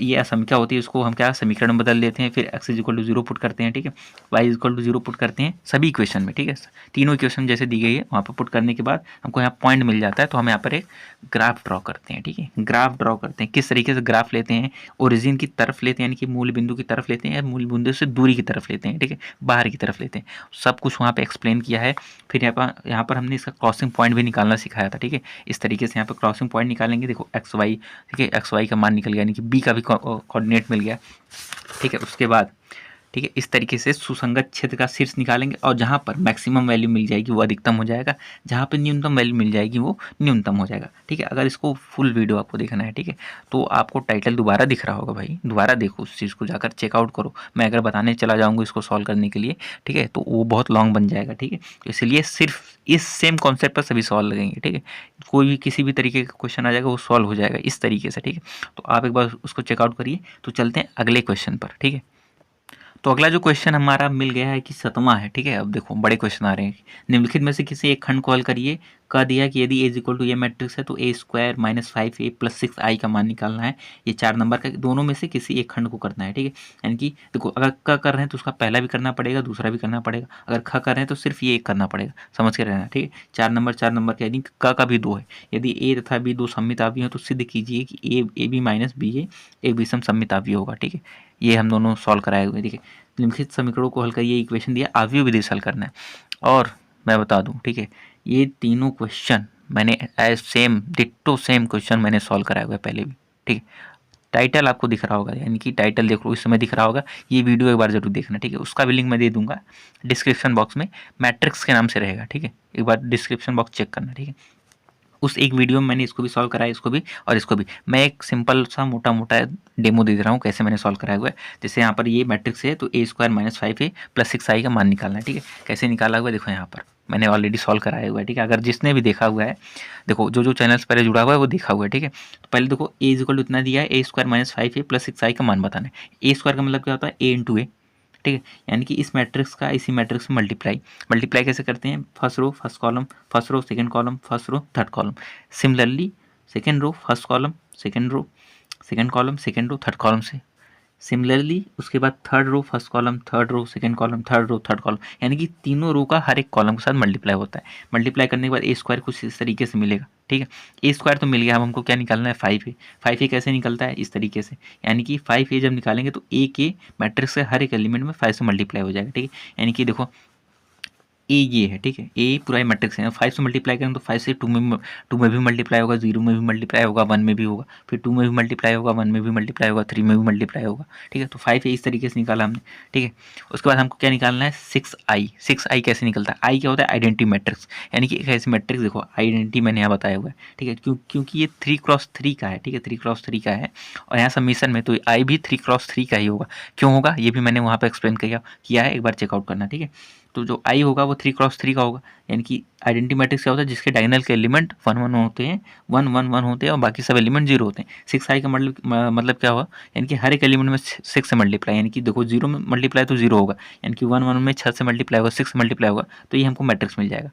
ये असमीका होती है उसको हम क्या समीकरण में बदल देते हैं, फिर x is equal to 0 put करते हैं, ठीक है, y is equal to 0 put करते हैं सभी इक्वेशन में, ठीक है। तीनों इक्वेशन जैसे दी गई है वहाँ पर पुट करने के बाद हमको यहाँ पॉइंट मिल जाता है, तो हम यहाँ पर एक ग्राफ ड्रॉ करते हैं, ठीक है। ग्राफ ड्रॉ करते हैं, किस तरीके से ग्राफ लेते हैं, ओरिजिन की तरफ लेते हैं, यानी कि मूल बिंदु की तरफ लेते हैं, या मूल बिंदु से दूरी की तरफ लेते हैं, ठीक है, बाहर की तरफ लेते हैं, सब कुछ वहाँ पर एक्सप्लेन किया है। फिर यहाँ पर हमने इसका क्रॉसिंग पॉइंट भी निकालना सिखाया था, ठीक है। इस तरीके से यहाँ पर क्रॉसिंग पॉइंट निकालेंगे, देखो एक्स वाई, ठीक है, एक्स वाई का मान निकल गया, यानी कि बी का भी कोऑर्डिनेट मिल गया, ठीक है। उसके बाद ठीक है। इस तरीके से सुसंगत क्षेत्र का शीर्ष निकालेंगे और जहाँ पर मैक्सिमम वैल्यू मिल जाएगी वो अधिकतम हो जाएगा, जहाँ पर न्यूनतम वैल्यू मिल जाएगी वो न्यूनतम हो जाएगा। ठीक है। अगर इसको फुल वीडियो आपको देखना है, ठीक है, तो आपको टाइटल दोबारा दिख रहा होगा भाई, दोबारा देखो उस चीज़ को, जाकर चेकआउट करो। मैं अगर बताने चला जाऊँगा इसको सॉल्व करने के लिए, ठीक है, तो वो बहुत लॉन्ग बन जाएगा। ठीक है। तो इसलिए सिर्फ इस सेम कॉन्सेप्ट पर सभी सवाल लगेंगे। ठीक है। कोई भी किसी भी तरीके का क्वेश्चन आ जाएगा वो सॉल्व हो जाएगा इस तरीके से। ठीक है। तो आप एक बार उसको चेकआउट करिए। तो चलते हैं अगले क्वेश्चन पर। ठीक है। तो अगला जो क्वेश्चन हमारा मिल गया है कि 7वां है। ठीक है। अब देखो बड़े क्वेश्चन आ रहे हैं। निम्नलिखित में से किसी एक खंड को हल करिए। कह दिया कि यदि a = ये मैट्रिक्स है तो a² - 5a + 6i का मान निकालना है। ये 4 नंबर का, दोनों में से किसी एक खंड को करना है। ठीक है। यानी कि देखो अगर क कर रहे हैं तो उसका पहला भी करना पड़ेगा, दूसरा भी करना पड़ेगा। अगर ख कर रहे हैं तो सिर्फ ये एक करना पड़ेगा। समझ के रहना। ठीक है। 4 नंबर 4 नंबर के, यानी क का भी 2 है। यदि a तथा b दो सममित अवयव हैं तो सिद्ध कीजिए कि ab - ba एक विषम सममित अवयव होगा। ठीक है। ये हम दोनों सॉल्व कराए हुए। ठीक है। निम्नलिखित समीकरणों को हल करिए। इक्वेशन दिया, अवयव विधि से हल करना है। और मैं बता दूं, ठीक है, ये तीनों क्वेश्चन मैंने as same ditto same question मैंने सॉल्व कराया हुआ है पहले भी। ठीक है। टाइटल आपको दिख रहा होगा, यानी कि टाइटल देख लो, इस समय दिख रहा होगा। ये वीडियो एक बार जरूर देखना। ठीक है। उसका भी लिंक मैं दे दूंगा डिस्क्रिप्शन बॉक्स में, मैट्रिक्स के नाम से रहेगा। ठीक है। एक बार डिस्क्रिप्शन बॉक्स चेक करना। ठीक है। उस एक वीडियो में मैंने इसको भी सॉल्व कराया, इसको भी और इसको भी। मैं एक सिंपल सा मोटा मोटा डेमो दे रहा हूँ कैसे मैंने सॉल्व कराया हुआ है। जैसे यहाँ पर ये मैट्रिक्स है तो a² - 5a + 6i का मान निकालना है। ठीक है। कैसे निकाला हुआ है देखो, यहाँ पर मैंने ऑलरेडी सॉल्व कराया हुआ है। ठीक है। अगर जिसने भी देखा हुआ है, देखो जो चैनल से पहले जुड़ा हुआ है वो देखा हुआ है। ठीक है। तो पहले देखो a = इतना दिया है, a² - 5a + 6i का मान बताना है। a² का मतलब क्या होता है, a × a। ठीक है। यानी कि इस मैट्रिक्स का इसी मैट्रिक्स में मल्टीप्लाई कैसे करते हैं, first row first column, first row second column, first row third column. Similarly second row first column, second row second column, second row third column से। सिमिलरली उसके बाद third row first column, third row second column, third row third column, यानी कि तीनों रो का हर एक कॉलम के साथ मल्टीप्लाई होता है। मल्टीप्लाई करने के बाद a² कुछ इस तरीके से मिलेगा। ठीक है। a² तो मिल गया। अब हमको क्या निकालना है, 5a। 5a कैसे निकलता है, इस तरीके से, यानी कि 5a जब निकालेंगे तो a के मैट्रिक्स से हर एक एलिमेंट में 5 से मल्टीप्लाई हो जाएगा। ठीक है। यानी कि देखो ए ये है। ठीक है। ए पूरा मैट्रिक्स है। 5 से मल्टीप्लाई करेंगे तो 5 से 2 में भी मल्टीप्लाई होगा, 0 में भी मल्टीप्लाई होगा, 1 में भी होगा, फिर 2 में भी मल्टीप्लाई होगा, 1 में भी मल्टीप्लाई होगा, 3 में भी मल्टीप्लाई होगा। ठीक है। तो 5 इस तरीके से निकाला हमने। ठीक है। उसके बाद हमको क्या निकालना है, 6i। 6i कैसे निकलता है, आई क्या होता है, आइडेंटिटी मैट्रिक्स, यानी कि एक ऐसी मैट्रिक्स, देखो आइडेंटिटी मैंने यहाँ बताया हुआ है। ठीक है। क्योंकि ये 3x3 का है। ठीक है। 3x3 का है और यहाँ सबमिशन में तो आई भी 3x3 का ही होगा। क्यों होगा ये भी मैंने वहाँ पर एक्सप्लेन किया है, एक बार चेकआउट करना। ठीक है। तो जो आई होगा वो 3x3 का होगा, यानी कि आइडेंटिटी मैट्रिक्स क्या होता है, जिसके डायगोनल के एलिमेंट 1 1 होते हैं, 1 1 1 होते हैं और बाकी सब एलिमेंट 0 होते हैं। 6i का मतलब क्या हुआ, यानी कि हर एक एलिमेंट में 6 से मल्टीप्लाई, यानी कि देखो 0 में मल्टीप्लाई तो 0 होगा, यानी कि 1 1 में 6 से मल्टीप्लाई होगा, 6 से मल्टीप्लाई होगा, तो ये हमको मैट्रिक्स मिल जाएगा।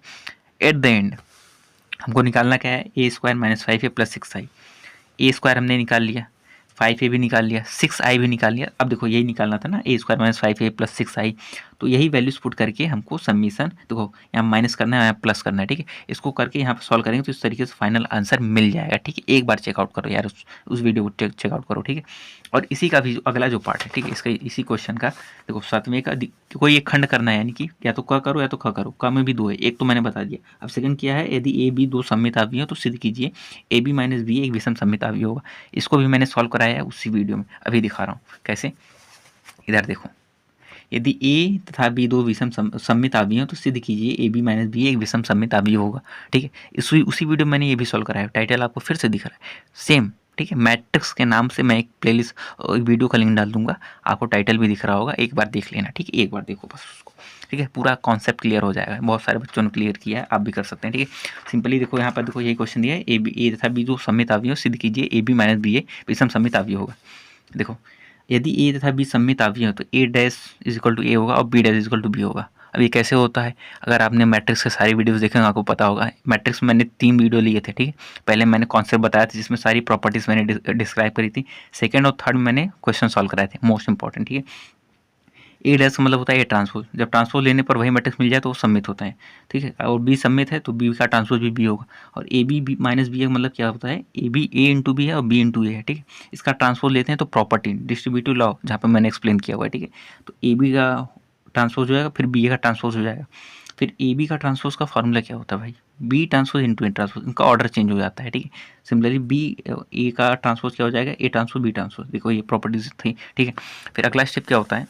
एट द एंड हमको निकालना क्या है, a² - 5a + 6i। a² हमने निकाल लिया, 5a भी निकाल लिया, 6i भी निकाल लिया। अब देखो यही निकालना था ना, a² - 5a + 6i। तो यही वैल्यूज पुट करके हमको सबमिशन, देखो यहाँ माइनस करना है, यहाँ प्लस करना है। ठीक है। इसको करके यहाँ पे सॉल्व करेंगे तो इस तरीके से फाइनल आंसर मिल जाएगा। ठीक है। एक बार चेकआउट करो यार, उस वीडियो को चेकआउट करो। ठीक है। और इसी का भी अगला जो पार्ट है, ठीक है, इसका इसी क्वेश्चन का देखो 7वें का कोई एक खंड करना है, यानी कि या तो क करो या तो ख करो। क में भी 2 है, एक तो मैंने बता दिया। अब सेकंड क्या है, यदि a b दो सममित अवयव हैं तो सिद्ध कीजिए ab - b एक विषम सममित अवयव होगा। इसको भी मैंने सॉल्व कराया है उसी वीडियो में, अभी दिखा रहा हूँ कैसे। इधर देखो, यदि a तथा b दो विषम सममित अवयव हैं तो सिद्ध कीजिए ab - b एक विषम सममित अवयव होगा। ठीक है। उसी वीडियो में मैंने ये भी सॉल्व कराया है, टाइटल आपको फिर से दिख रहा है सेम। ठीक है। मैट्रिक्स के नाम से मैं एक प्लेलिस्ट, एक वीडियो का लिंक डाल दूंगा, आपको टाइटल भी दिख रहा होगा, एक बार देख लेना। ठीक है। एक बार देखो बस उसको। ठीक है। पूरा कॉन्सेप्ट क्लियर हो जाएगा। बहुत सारे बच्चों ने क्लियर किया है, आप भी कर सकते हैं। ठीक है। सिंपली देखो यहाँ पर, देखो यही क्वेश्चन दिया है, a तथा b दो सममित अवयव सिद्ध कीजिए ab - b विषम सममित अवयव होगा। देखो यदि a तथा b सममित अवयव है तो a' = a होगा और b' = b होगा। अब ये कैसे होता है, अगर आपने मैट्रिक्स के सारी वीडियोस देखे हैं आपको पता होगा। मैट्रिक्स में मैंने 3 वीडियो लिए थे। ठीक है। पहले मैंने कॉन्सेप्ट बताया था जिसमें सारी प्रॉपर्टीज मैंने डिस्क्राइब करी थी। सेकंड और थर्ड में मैंने क्वेश्चन सॉल्व कराए थे, मोस्ट इंपॉर्टेंट। ठीक है। ए डैश का मतलब होता है ए ट्रांसपोज, जब ट्रांसपोज लेने पर वही मैट्रिक्स मिल जाए तो वो सम्मित होता है। ठीक है। और बी सम्मित है तो बी का ट्रांसपोज भी बी होगा। और ए बी माइनस बी का मतलब क्या होता है, A B A into B है और बी इंटू ए है। ठीक है। इसका ट्रांसपोज लेते हैं तो प्रॉपर्टी डिस्ट्रीब्यूटिव लॉ जहाँ पर मैंने एक्सप्लेन किया हुआ है। ठीक है। तो ए बी का ट्रांसपोज हो जाएगा, फिर बी ए का ट्रांसपोज हो जाएगा, फिर ए बी का ट्रांसपोज का फॉर्मूला क्या होता है भाई, B transpose into A transpose, इनका ऑर्डर चेंज हो जाता है। ठीक है। सिमिलरली बी ए का ट्रांसपोज क्या हो जाएगा, ए ट्रांसपोज बी ट्रांसपोज। देखो ये प्रॉपर्टीज थी। ठीक है। फिर अगला स्टेप क्या होता है,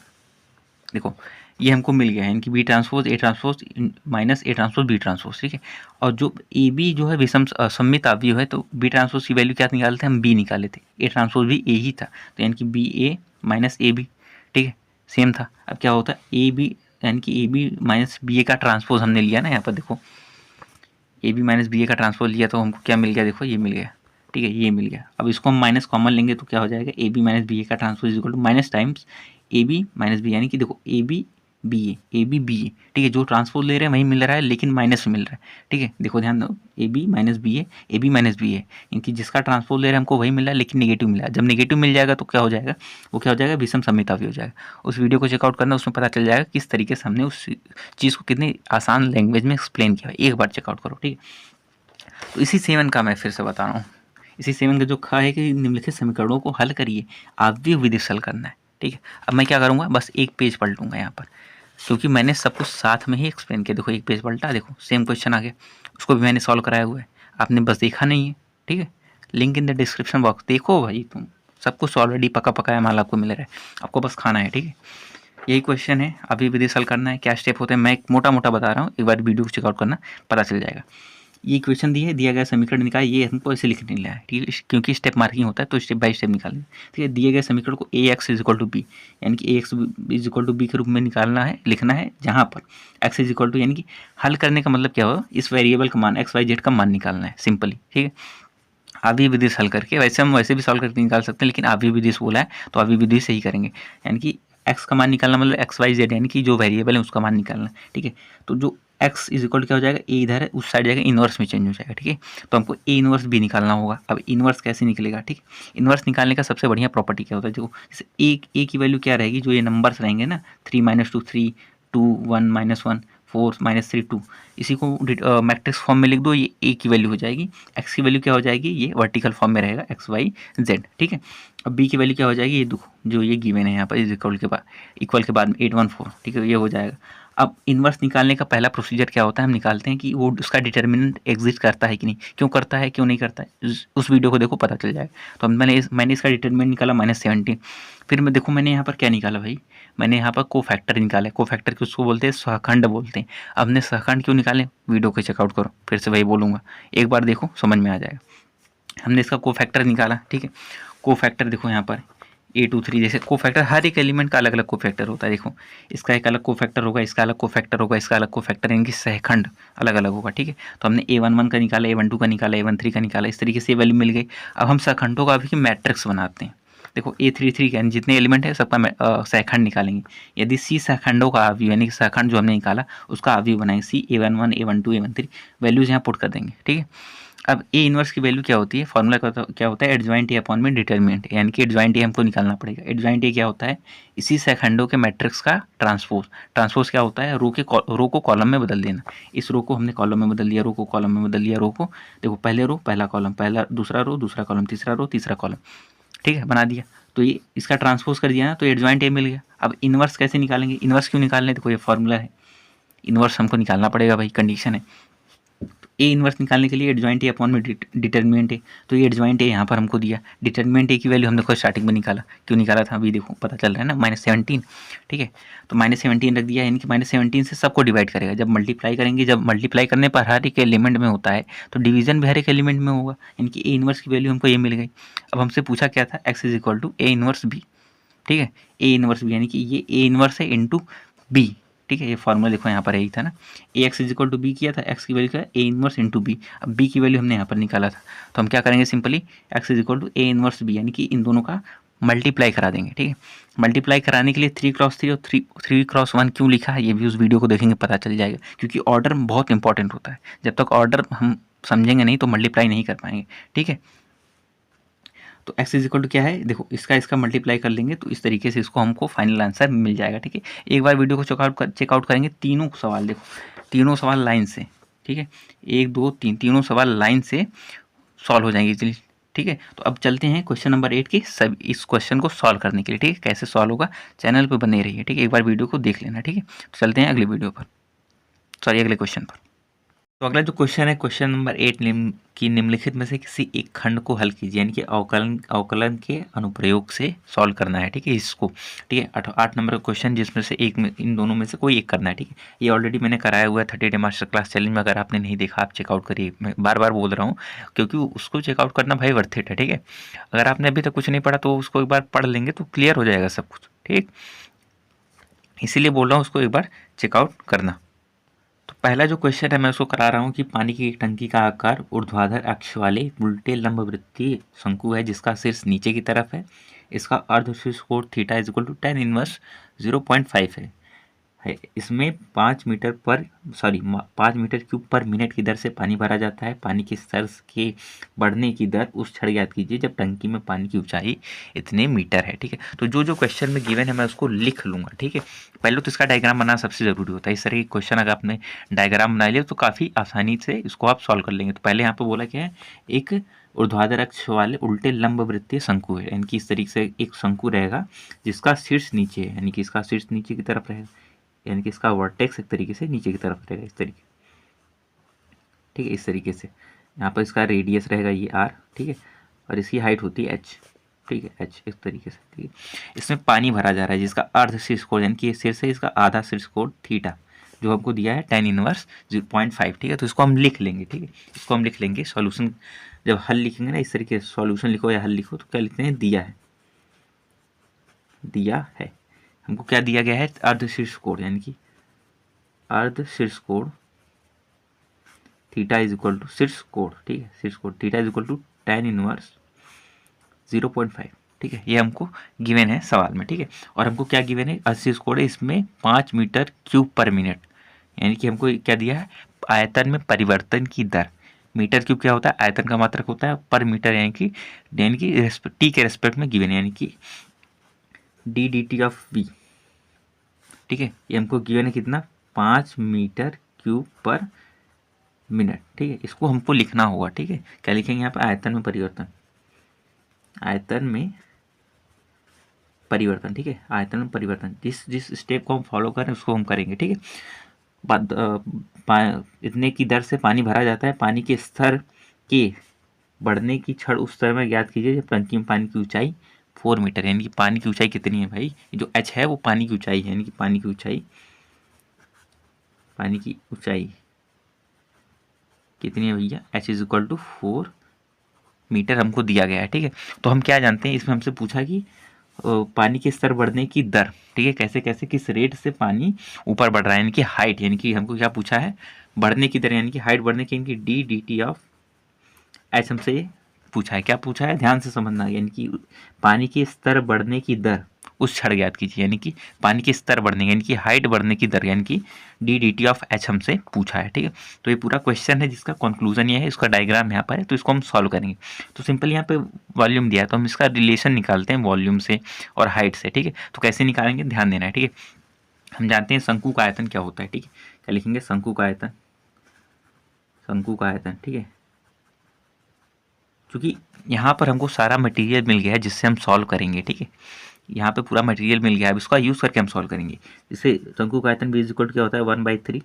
देखो ये हमको मिल गया है, इनकी B transpose A transpose minus A transpose B transpose, ठीक है। और जो ए बी जो है विषम सममित अवयव है, तो बी ट्रांसपोज की वैल्यू क्या निकालते हैं हम, बी निकाले थे, ए ट्रांसपोज भी ए ही था, तो यानी कि B A minus A B, ठीक है, सेम था। अब क्या होता है ए बी यानी कि ए बी माइनस बी ए का ट्रांसपोज हमने लिया ना, यहाँ पर देखो A B minus B A का ट्रांसपोज लिया तो हमको क्या मिल गया, देखो ये मिल गया, ठीक है, ये मिल गया। अब इसको हम माइनस कॉमन लेंगे तो क्या हो जाएगा, A B minus B A का transpose is equal to minus times A B minus B, यानी कि देखो A B B A B B A, ठीक है, जो ट्रांसपोज ले रहे हैं वही मिल रहा है लेकिन माइनस में मिल रहा है, ठीक है। देखो ध्यान दो, A B minus B A B minus B A, इनकी जिसका ट्रांसपोज ले रहे हैं हमको वही मिल रहा है लेकिन नेगेटिव मिला है। जब नेगेटिव मिल जाएगा तो क्या हो जाएगा, वो क्या हो जाएगा, विषम सममितावी हो जाएगा। उस वीडियो को चेकआउट करना, उसमें पता चल जाएगा किस तरीके से हमने उस चीज़ को कितनी आसान लैंग्वेज में एक्सप्लेन किया है, एक बार चेकआउट करो, ठीक है। तो इसी 7 का मैं फिर से बता रहा हूँ, इसी 7 का जो खा है कि निम्नलिखित समीकरणों को हल करिए, अवयव विधि से हल करना है, ठीक है। अब मैं क्या करूँगा, बस एक पेज पलटूंगा यहाँ पर, क्योंकि मैंने सब कुछ साथ में ही एक्सप्लेन किया। देखो एक पेज पलटा, देखो सेम क्वेश्चन आ गया, उसको भी मैंने सॉल्व कराया हुआ है, आपने बस देखा नहीं है, ठीक है। Link in the description box, देखो भाई तुम, सब कुछ ऑलरेडी पका पकाया माल आपको मिल रहा है, आपको बस खाना है, ठीक है। यही क्वेश्चन है, अभी विधि से हल करना है, क्या स्टेप होते हैं मैं मोटा मोटा बता रहा हूँ, एक बार वीडियो को चेकआउट करना, पता चल जाएगा। ये क्वेश्चन दिया गया समीकरण निकाल, ये हमको ऐसे लिख नहीं है, ठीक है, क्योंकि स्टेप मार्किंग होता है तो स्टेप बाय स्टेप निकालना है, ठीक है। दिए गए समीकरण को A X is equal to B, यानी कि A X is equal to B के रूप में निकालना है, लिखना है, जहाँ पर एक्स इज इक्वल टू, यानी कि हल करने का मतलब क्या होगा, इस वेरिएबल का मान एक्स वाई जेड का मान निकालना है सिंपली, ठीक है। अभी विधि से हल करके, वैसे हम वैसे भी सॉल्व करके निकाल सकते हैं, लेकिन अभी विधि से बोला है तो अभी विधि से ही करेंगे, यानी कि एक्स का मान निकालना मतलब एक्स वाई जेड, यानी कि जो वेरिएबल है उसका मान निकालना है, ठीक है। तो जो एक्स इज इक्वल क्या हो जाएगा, ए इधर है उस साइड जाएगा, इनवर्स में चेंज हो जाएगा, ठीक है। तो हमको ए इनवर्स भी निकालना होगा। अब इनवर्स कैसे निकलेगा, ठीक है। इनवर्स निकालने का सबसे बढ़िया प्रॉपर्टी क्या होता है, देखो जैसे ए की वैल्यू क्या रहेगी, जो ये नंबर्स रहेंगे ना, 3 - 2 3 2 1 -1 4 -3 2, इसी को मैट्रिक्स फॉर्म में लिख दो, ये ए की वैल्यू हो जाएगी, एक्स की वैल्यू क्या हो जाएगी, ये वर्टिकल फॉर्म में रहेगा एक्स वाई जेड, ठीक है। अब बी की वैल्यू क्या हो जाएगी, ये देखो जो ये गिवन है यहाँ पर, इक्वल के बाद में 814, ठीक है, ये हो जाएगा। अब इन्वर्स निकालने का पहला प्रोसीजर क्या होता है, हम निकालते हैं कि वो उसका डिटर्मिनेंट एग्जिस्ट करता है कि नहीं, क्यों करता है क्यों नहीं करता है, उस वीडियो को देखो पता चल जाएगा। तो मैंने इसका डिटर्मिनेंट निकाला -17, फिर मैं देखो मैंने यहाँ पर क्या निकाला भाई, मैंने यहाँ पर कोफैक्टर निकाला है, कोफैक्टर किसको बोलते हैं, सहखंड बोलते हैं। अब हमने सहखंड क्यों निकाले, वीडियो को चेकआउट करो, फिर से वही बोलूँगा, एक बार देखो समझ में आ जाएगा। हमने इसका कोफैक्टर निकाला, ठीक है। कोफैक्टर देखो यहाँ पर A23, जैसे कोफैक्टर हर एक एलिमेंट का अलग अलग कोफैक्टर होता है, देखो इसका एक अलग कोफैक्टर होगा, इसका अलग कोफैक्टर होगा, इसका अलग कोफैक्टर, यानी कि सहखंड अलग अलग होगा, ठीक है। तो हमने A11 का निकाला, A12 का निकाला, A13 का निकाला, इस तरीके से वैल्यू मिल गई। अब हम सहखंडों का भी मैट्रिक्स बनाते हैं, देखो A33 का जितने एलिमेंट है सबका सहखंड निकालेंगे। यदि C सहखंडों का अवयव, यानी कि सहखंड जो हमने निकाला उसका अवयव बनाएंगे, C A11 A12 A13 values यहाँ पुट कर देंगे, ठीक है। अब ए इनवर्स की वैल्यू क्या होती है, फॉर्मूला क्या होता है, एडजॉइंट ए अपॉन में डिटरमिनेंट, यानी कि एडजॉइंट ए हमको निकालना पड़ेगा। एडजॉइंट ए क्या होता है, इसी सहखंडों के मैट्रिक्स का ट्रांसपोज क्या होता है, रो को कॉलम में बदल देना। इस रो को हमने कॉलम में बदल दिया, रो को कॉलम में बदल दिया, रो को देखो पहले रो पहला कॉलम, पहला दूसरा रो दूसरा कॉलम, तीसरा रो तीसरा कॉलम, ठीक है, बना दिया। तो ये इसका ट्रांसपोज कर दिया ना, तो एडजॉइंट ए मिल गया। अब इनवर्स कैसे निकालेंगे, इनवर्स क्यों निकालने, देखो ये फॉर्मूला है, इनवर्स हमको निकालना पड़ेगा भाई, कंडीशन है। ए इनवर्स निकालने के लिए एडजॉइंट ए अपॉन में डिटर्मिनेंट ए, तो ये एडजॉइंट ए यहाँ पर हमको दिया, डिटर्मिनेंट ए की वैल्यू हमने खुद स्टार्टिंग में निकाला, क्यों निकाला था अभी देखो पता चल रहा है ना, -17, ठीक है। तो -17 रख दिया, यानी कि -17 से सबको डिवाइड करेगा, जब मल्टीप्लाई करेंगे, जब मल्टीप्लाई करने पर हर एक एलिमेंट में होता है तो डिवीजन भी हर एक एलिमेंट में होगा, यानी कि ए इनवर्स की वैल्यू हमको ये मिल गई। अब हमसे पूछा क्या था, x is equal to A inverse B, ठीक है, ए इनवर्स बी, यानी कि ये ए इनवर्स है इंटू बी, ठीक है। ये फॉर्मूला देखो यहाँ पर यही था ना, A X is equal to B किया था, एक्स की वैल्यू क्या है ए इनवर्स इंटू बी, अब बी की वैल्यू हमने यहाँ पर निकाला था, तो हम क्या करेंगे simply X is equal to A inverse B, यानी कि इन दोनों का मल्टीप्लाई करा देंगे, ठीक है। मल्टीप्लाई कराने के लिए 3x3 और 3x1 क्यों लिखा है, ये भी उस वीडियो को देखेंगे पता चल जाएगा, क्योंकि ऑर्डर बहुत इंपॉर्टेंट होता है, जब तक ऑर्डर हम समझेंगे नहीं तो मल्टीप्लाई नहीं कर पाएंगे, ठीक है। तो x इज इक्वल टू क्या है, देखो इसका मल्टीप्लाई कर लेंगे तो इस तरीके से इसको हमको फाइनल आंसर मिल जाएगा, ठीक है। एक बार वीडियो को चेकआउट करेंगे, तीनों सवाल देखो, तीनों सवाल लाइन से, ठीक है, 1 2 3 तीनों सवाल लाइन से सॉल्व हो जाएंगे इजीली, ठीक है। तो अब चलते हैं क्वेश्चन नंबर 8 की, सब इस क्वेश्चन को सॉल्व करने के लिए, ठीक है, कैसे सॉल्व होगा चैनल पर बने रहिए, ठीक है, एक बार वीडियो को देख लेना, ठीक है। तो चलते हैं अगले वीडियो पर, सॉरी अगले क्वेश्चन पर। तो अगला जो क्वेश्चन है क्वेश्चन नंबर 8 की निम्नलिखित में से किसी एक खंड को हल कीजिए, यानी कि अवकलन अवकलन के अनुप्रयोग से सॉल्व करना है। ठीक है, इसको ठीक है 8 नंबर का क्वेश्चन, जिसमें से एक में इन दोनों में से कोई एक करना है। ठीक है, ये ऑलरेडी मैंने कराया हुआ है 30 डे मास्टर क्लास चैलेंज में, अगर आपने नहीं देखा आप चेकआउट करिए। मैं बार बार बोल रहा हूँ क्योंकि उसको चेकआउट करना भाई वर्थ इट है। ठीक है, अगर आपने अभी तक कुछ नहीं पढ़ा तो उसको एक बार पढ़ लेंगे तो क्लियर हो जाएगा सब कुछ। ठीक, इसीलिए बोल रहा हूँ उसको एक बार चेकआउट करना। तो पहला जो क्वेश्चन है मैं उसको करा रहा हूँ कि पानी की एक टंकी का आकार ऊर्ध्वाधर अक्ष वाले उल्टे लंबवृत्तीय शंकु है जिसका शीर्ष नीचे की तरफ है। इसका अर्ध शीर्ष कोण theta is equal to tan inverse 0.5 है। इसमें 5 मीटर क्यूब पर मिनट की दर से पानी भरा जाता है। पानी के स्तर के बढ़ने की दर उस क्षण ज्ञात कीजिए जब टंकी में पानी की ऊंचाई इतने मीटर है। ठीक है, तो जो जो क्वेश्चन में गिवन है मैं उसको लिख लूँगा। ठीक है, पहले तो इसका डायग्राम बनाना सबसे ज़रूरी होता है। इस तरह के क्वेश्चन अगर आपने डायग्राम बना लिया तो काफ़ी आसानी से इसको आप सॉल्व कर लेंगे। तो पहले यहाँ पर बोला क्या है, एक ऊर्ध्वाधर अक्ष वाले उल्टे लंबवृत्तीय शंकु है, यानी कि इस तरीके से एक शंकु रहेगा जिसका शीर्ष नीचे है, यानी कि इसका शीर्ष नीचे की तरफ रहेगा, यानी कि इसका वर्टेक्स एक तरीके से नीचे की तरफ रहेगा इस तरीके। ठीक है, इस तरीके से यहाँ पर इसका रेडियस रहेगा ये r। ठीक है, और इसकी हाइट होती है h। ठीक है, h इस तरीके से। ठीक है, इसमें पानी भरा जा रहा है जिसका अर्ध शीर्ष कोण, यानी कि शीर्ष से इसका आधा शीर्ष कोण थीटा जो हमको दिया है tan इनवर्स 0.5। ठीक है, तो इसको हम लिख लेंगे। ठीक है, इसको हम लिख लेंगे। सॉल्यूशन जब हल लिखेंगे ना इस तरीके से, सॉल्यूशन लिखो या हल लिखो तो क्या लिखते हैं, दिया है। दिया है हमको क्या दिया गया है, अर्ध शीर्ष कोण, यानी कि अर्ध शीर्ष कोण थीटा इज इक्वल टू शीर्ष कोण। ठीक है, शीर्ष कोण theta is equal to tan inverse 0.5। ठीक है, ये हमको गिवन है सवाल में। ठीक है, और हमको क्या गिवन है, अर्ध शीर्ष कोण है, इसमें 5 मीटर क्यूब पर मिनट, यानी कि हमको क्या दिया है, आयतन में परिवर्तन की दर। मीटर क्यूब क्या होता है, आयतन का मात्रक होता है, पर मीटर यानी कि टी के रेस्पेक्ट में गिवन है, यानी कि d d t of v. ठीक है, ये हमको गिवन है कितना, 5 मीटर क्यूब पर मिनट। ठीक है, इसको हमको लिखना होगा। ठीक है, क्या लिखेंगे यहाँ पर, आयतन में परिवर्तन, आयतन में परिवर्तन। ठीक है, आयतन में परिवर्तन, जिस जिस स्टेप को हम फॉलो करें उसको हम करेंगे। ठीक है, इतने की दर से पानी भरा जाता है। पानी के स्तर के बढ़ने की क्षण उस स्तर में ज्ञात कीजिए जब टंकी में पानी की ऊंचाई 4 मीटर, यानी कि पानी की ऊंचाई कितनी है भाई, जो h है वो पानी की ऊंचाई है, यानी कि पानी की ऊंचाई कितनी है भैया, h is equal to 4 metre हमको दिया गया है। ठीक है, तो हम क्या जानते हैं, इसमें हमसे पूछा कि पानी के स्तर बढ़ने की दर। ठीक है, कैसे कैसे किस रेट से पानी ऊपर बढ़ रहा है, यानी कि हाइट, यानी कि हमको क्या पूछा है, बढ़ने की दर, यानी कि हाइट बढ़ने की, यानी कि d d t of h हमसे पूछा है। क्या पूछा है, ध्यान से समझना, यानी कि पानी के स्तर बढ़ने की दर उस क्षण ज्ञात कीजिए, यानी कि पानी के स्तर बढ़ने यानी कि हाइट बढ़ने की दर, यानी कि d d t of h हमसे पूछा है। ठीक है, तो ये पूरा क्वेश्चन है जिसका कंक्लूजन ये है, इसका डायग्राम यहाँ पर है, तो इसको हम सॉल्व करेंगे। तो सिंपल यहाँ पे वॉल्यूम दिया है तो हम इसका रिलेशन निकालते हैं वॉल्यूम से और हाइट से। ठीक है, तो कैसे निकालेंगे ध्यान देना है। ठीक है, हम जानते हैं शंकु का आयतन क्या होता है। ठीक है, क्या लिखेंगे, शंकु का आयतन, शंकु का आयतन। ठीक है, क्योंकि यहाँ पर हमको सारा मटेरियल मिल गया है जिससे हम सॉल्व करेंगे। ठीक है, यहाँ पे पूरा मटेरियल मिल गया है, अब इसका यूज़ करके हम सॉल्व करेंगे। जिससे शंकु का आयतन भी इज इक्वल क्या होता है, 1/3